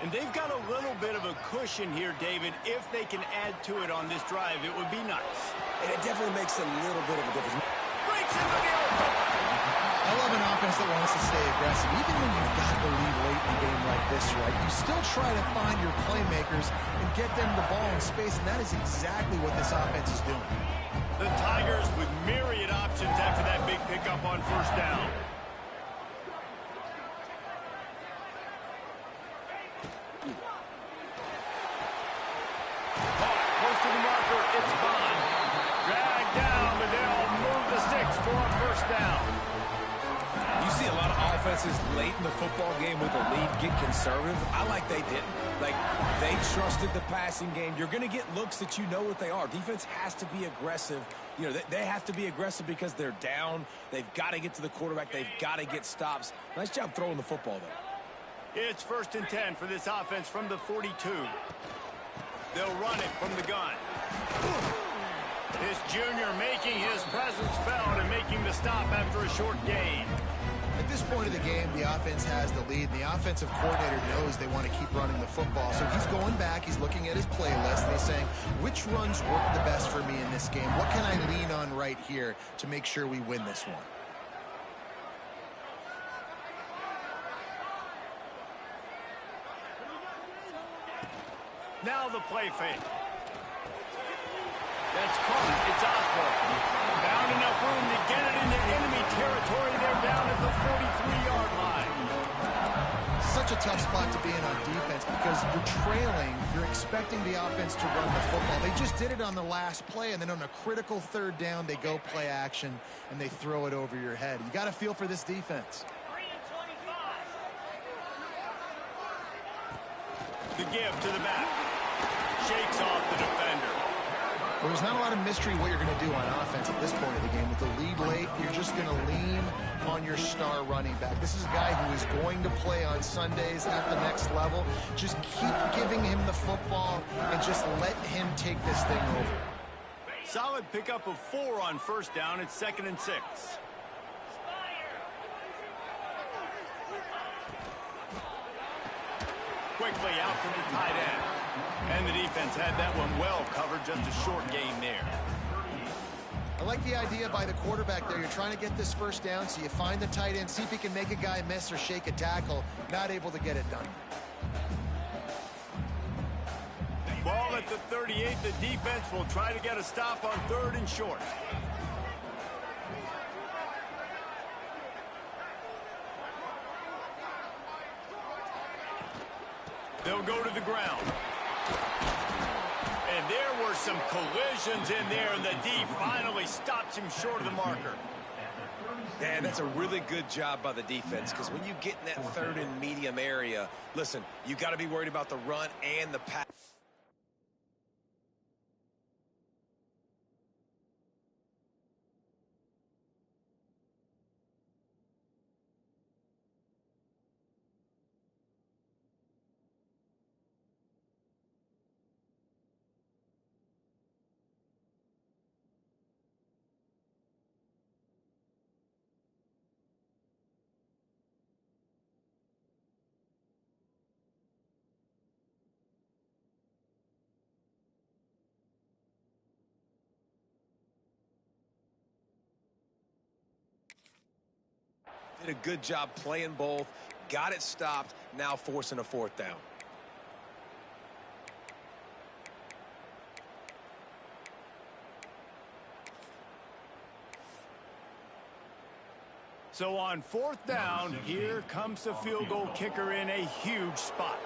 And they've got a little bit of a cushion here, David. If they can add to it on this drive, it would be nice. And it definitely makes a little bit of a difference. Breaks into the open. I love an offense that wants to stay aggressive. Even when you've got the lead late in a game like this, right, you still try to find your playmakers and get them the ball in space, and that is exactly what this offense is doing. The Tigers with myriad options after that big pickup on first down. Caught down. You see a lot of offenses late in the football game with a lead get conservative. I like they didn't. Like, they trusted the passing game. You're going to get looks that you know what they are. Defense has to be aggressive. You know, they have to be aggressive because they're down. They've got to get to the quarterback. They've got to get stops. Nice job throwing the football, though. It's 1st and 10 for this offense from the 42. They'll run it from the gun. This junior making his presence felt and making the stop after a short gain. At this point of the game, the offense has the lead, and the offensive coordinator knows they want to keep running the football. So he's going back, he's looking at his playlist, and he's saying, which runs work the best for me in this game? What can I lean on right here to make sure we win this one? Now the play fake. That's caught. It's Osborne. Found enough room to get it into enemy territory. They're down at the 43-yard line. Such a tough spot to be in on defense because you're trailing. You're expecting the offense to run the football. They just did it on the last play, and then on a critical 3rd down, they go play action, and they throw it over your head. You got to feel for this defense. The give to the back. Shakes off the defender. Well, there's not a lot of mystery what you're going to do on offense at this point of the game. With the lead late, you're just going to lean on your star running back. This is a guy who is going to play on Sundays at the next level. Just keep giving him the football and just let him take this thing over. Solid pickup of 4 on 1st down. It's 2nd and 6. Quickly out to the tight end. And the defense had that one well covered. Just a short gain there. I like the idea by the quarterback there. You're trying to get this 1st down, so you find the tight end, see if he can make a guy miss or shake a tackle. Not able to get it done. Ball at the 38. The defense will try to get a stop on 3rd and short. They'll go to the ground. And there were some collisions in there, and the D finally stops him short of the marker. Man, that's a really good job by the defense, because when you get in that 3rd and medium area, listen, you got to be worried about the run and the pass. Did a good job playing both, got it stopped, now forcing a 4th down. So on 4th down, here comes the field goal kicker in a huge spot.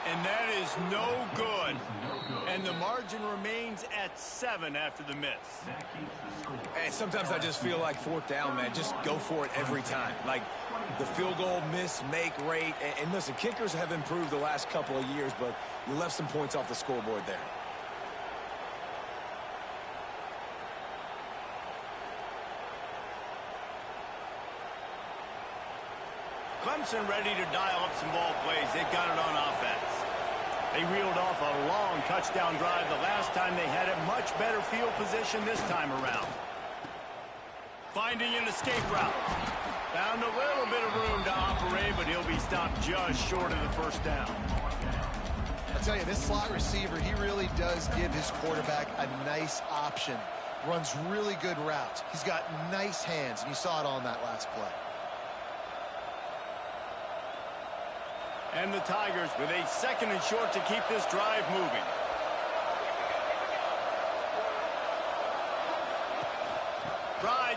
And that is no good. And the margin remains at 7 after the miss. And sometimes I just feel like 4th down, man, just go for it every time. Like the field goal miss, make rate. And listen, kickers have improved the last couple of years, but you left some points off the scoreboard there. Clemson ready to dial up some ball plays. They've got it on offense. They reeled off a long touchdown drive the last time they had it. Much better field position this time around. Finding an escape route. Found a little bit of room to operate, but he'll be stopped just short of the 1st down. I'll tell you, this slot receiver, he really does give his quarterback a nice option. Runs really good routes. He's got nice hands, and you saw it all in that last play. And the Tigers with a 2nd and short to keep this drive moving.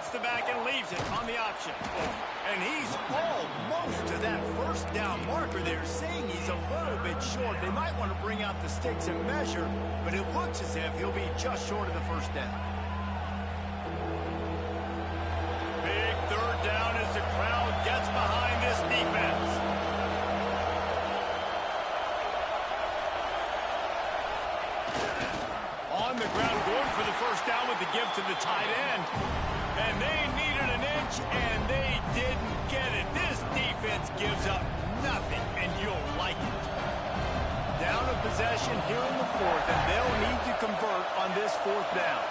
gets the back and leaves it on the option. And he's almost to that first down marker there, saying he's a little bit short. They might want to bring out the sticks and measure, but it looks as if he'll be just short of the first down. Big third down as the crowd gets behind this defense. On the ground, going for the first down with the give to the tight end. And they needed an inch, and they didn't get it. This defense gives up nothing, and you'll like it. Down a possession here in the fourth, and they'll need to convert on this fourth down.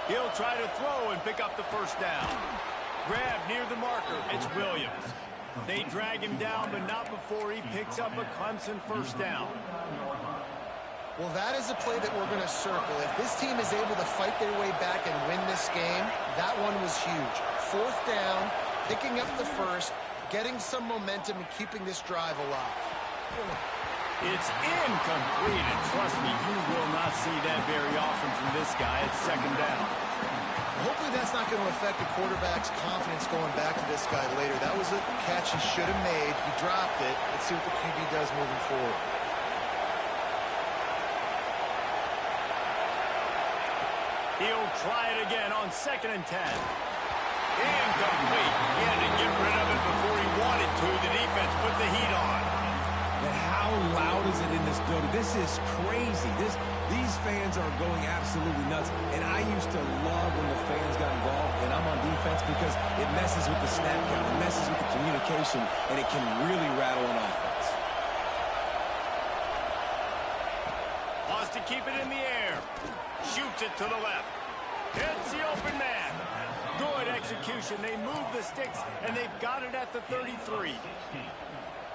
He'll try to throw and pick up the first down. Grab near the marker. It's Williams. They drag him down, but not before he picks up a Clemson first down. Well, that is a play that we're going to circle. If this team is able to fight their way back and win this game, that one was huge. Fourth down, picking up the first, getting some momentum and keeping this drive alive. It's incomplete, and trust me, you will not see that very often from this guy at second down. Hopefully that's not going to affect the quarterback's confidence going back to this guy later. That was a catch he should have made. He dropped it. Let's see what the QB does moving forward. He'll try it again on 2nd and 10. Incomplete. He had to get rid of it before he wanted to. The defense put the heat on. And how loud is it in this building? This is crazy. These fans are going absolutely nuts. And I used to love when the fans got involved, and I'm on defense because it messes with the snap count, it messes with the communication, and it can really rattle an offense. Wants to keep it in the air. Shoots it to the left. Hits the open man. Good execution. They move the sticks, and they've got it at the 33.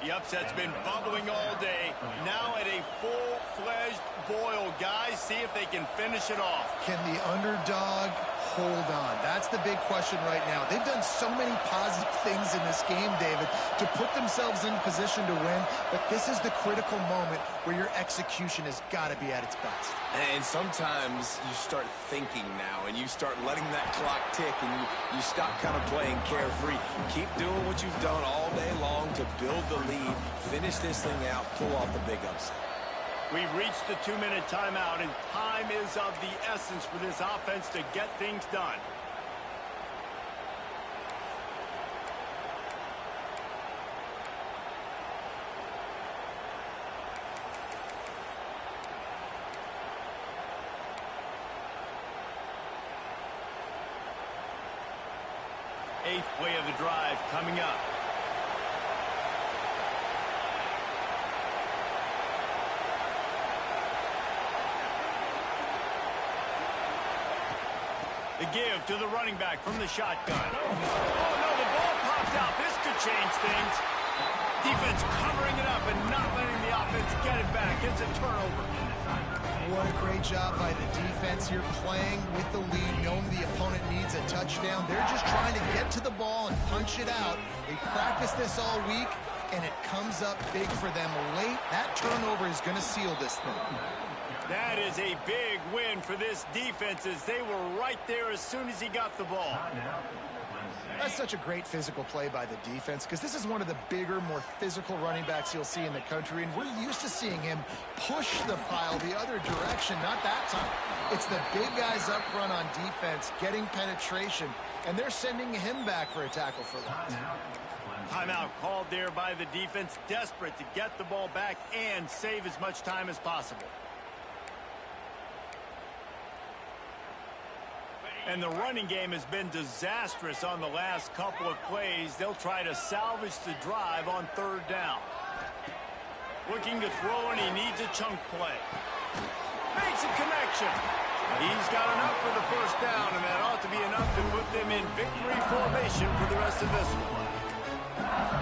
The upset's been bubbling all day. Now at a full-fledged boil. Guys, see if they can finish it off. Can the underdog hold on? That's the big question right now. They've done so many positive things in this game, David, to put themselves in position to win, but this is the critical moment where your execution has got to be at its best. And sometimes you start thinking now, and you start letting that clock tick, and you stop kind of playing carefree. Keep doing what you've done all day long to build the lead, finish this thing out, pull off the big upset. We've reached the 2-minute timeout, and time is of the essence for this offense to get things done. Eighth play of the drive coming up. The give to the running back from the shotgun. Oh, no, the ball popped out. This could change things. Defense covering it up and not letting the offense get it back. It's a turnover. What a great job by the defense here, playing with the lead, knowing the opponent needs a touchdown. They're just trying to get to the ball and punch it out. They practice this all week, and it comes up big for them late. That turnover is going to seal this thing. That is a big win for this defense, as they were right there as soon as he got the ball. That's such a great physical play by the defense, because this is one of the bigger, more physical running backs you'll see in the country, and we're used to seeing him push the pile the other direction. Not that time. It's the big guys up front on defense getting penetration, and they're sending him back for a tackle for loss. Timeout called there by the defense, desperate to get the ball back and save as much time as possible. And the running game has been disastrous on the last couple of plays. They'll try to salvage the drive on 3rd down. Looking to throw, and he needs a chunk play. Makes a connection. He's got enough for the first down, and that ought to be enough to put them in victory formation for the rest of this one.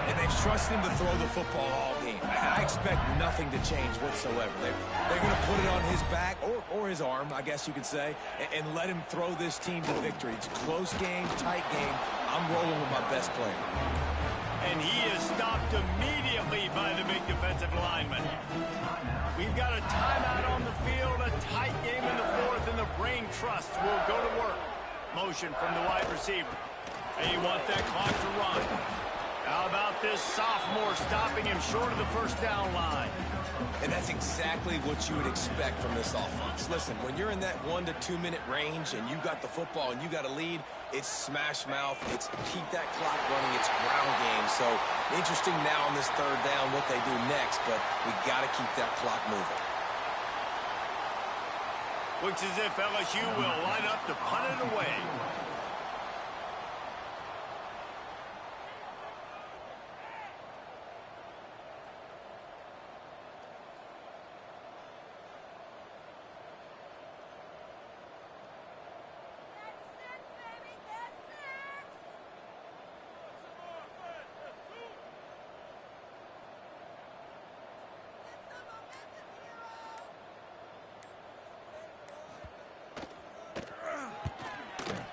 And they've trusted him to throw the football all game. I expect nothing to change whatsoever. They're going to put it on his back, or his arm, I guess you could say, and let him throw this team to victory. It's a close game, tight game. I'm rolling with my best player. And he is stopped immediately by the big defensive lineman. We've got a timeout on the field, a tight game in the fourth, and the the brain trust will go to work. Motion from the wide receiver. And you want that clock to run. How about this sophomore stopping him short of the first down line? And that's exactly what you would expect from this offense. Listen, when you're in that 1 to 2 minute range and you got the football and you got a lead, it's smash mouth, it's keep that clock running, it's ground game. So interesting now on this third down what they do next, but we got to keep that clock moving. Looks as if LSU will line up to punt it away.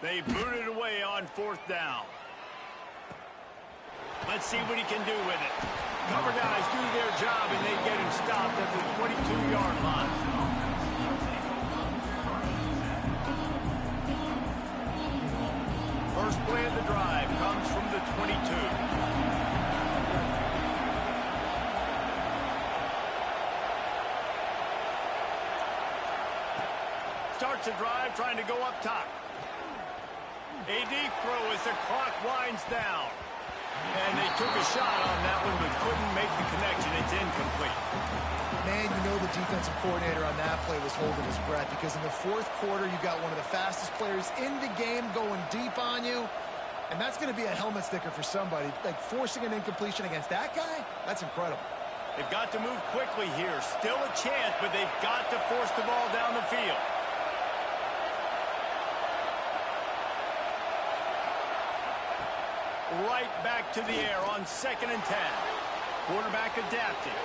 They boot it away on fourth down. Let's see what he can do with it. Cover guys do their job, and they get him stopped at the 22-yard line. First play of the drive comes from the 22. Starts the drive trying to go up top. A deep throw as the clock winds down. And they took a shot on that one but couldn't make the connection. It's incomplete. Man, you know the defensive coordinator on that play was holding his breath because in the fourth quarter, you got one of the fastest players in the game going deep on you. And that's going to be a helmet sticker for somebody. Like forcing an incompletion against that guy, that's incredible. They've got to move quickly here. Still a chance, but they've got to force the ball down the field. Right back to the air on 2nd and 10. Quarterback adapted.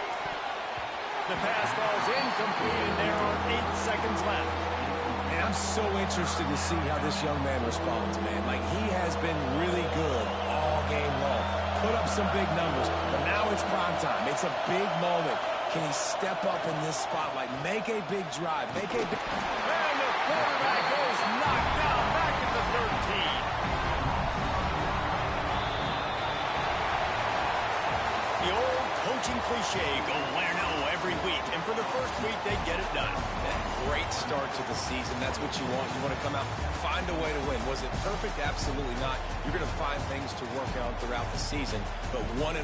The pass falls incomplete, and there are 8 seconds left. And I'm so interested to see how this young man responds, man. Like, he has been really good all game long. Put up some big numbers, but now it's prime time. It's a big moment. Can he step up in this spotlight, make a big drive, make a big... And the quarterback is knocked down back at the 13. The old coaching cliche, go win or no every week. And for the first week, they get it done. Great start to the season. That's what you want. You want to come out, find a way to win. Was it perfect? Absolutely not. You're going to find things to work on throughout the season. But 1-0,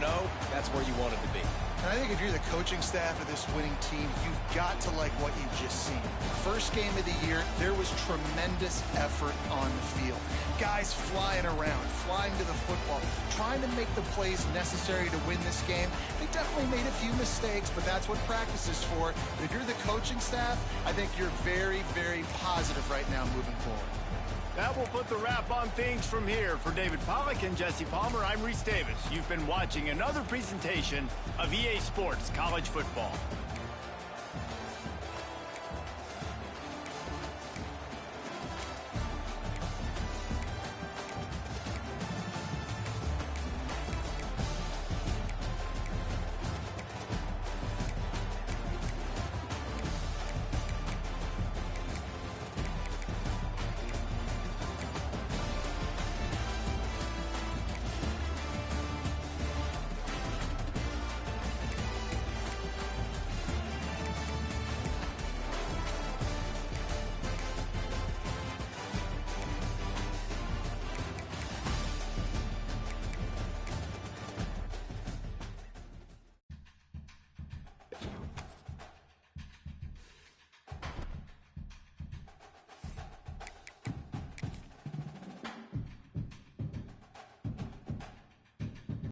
that's where you want it to be. And I think if you're the coaching staff of this winning team, you've got to like what you've just seen. First game of the year, there was tremendous effort on the field. Guys flying around, flying to the football, trying to make the plays necessary to win this game. They definitely made a few mistakes, but that's what practice is for. But if you're the coaching staff, I think you're very, very positive right now moving forward. That will put the wrap on things from here. For David Pollack and Jesse Palmer, I'm Reese Davis. You've been watching another presentation of EA Sports College Football.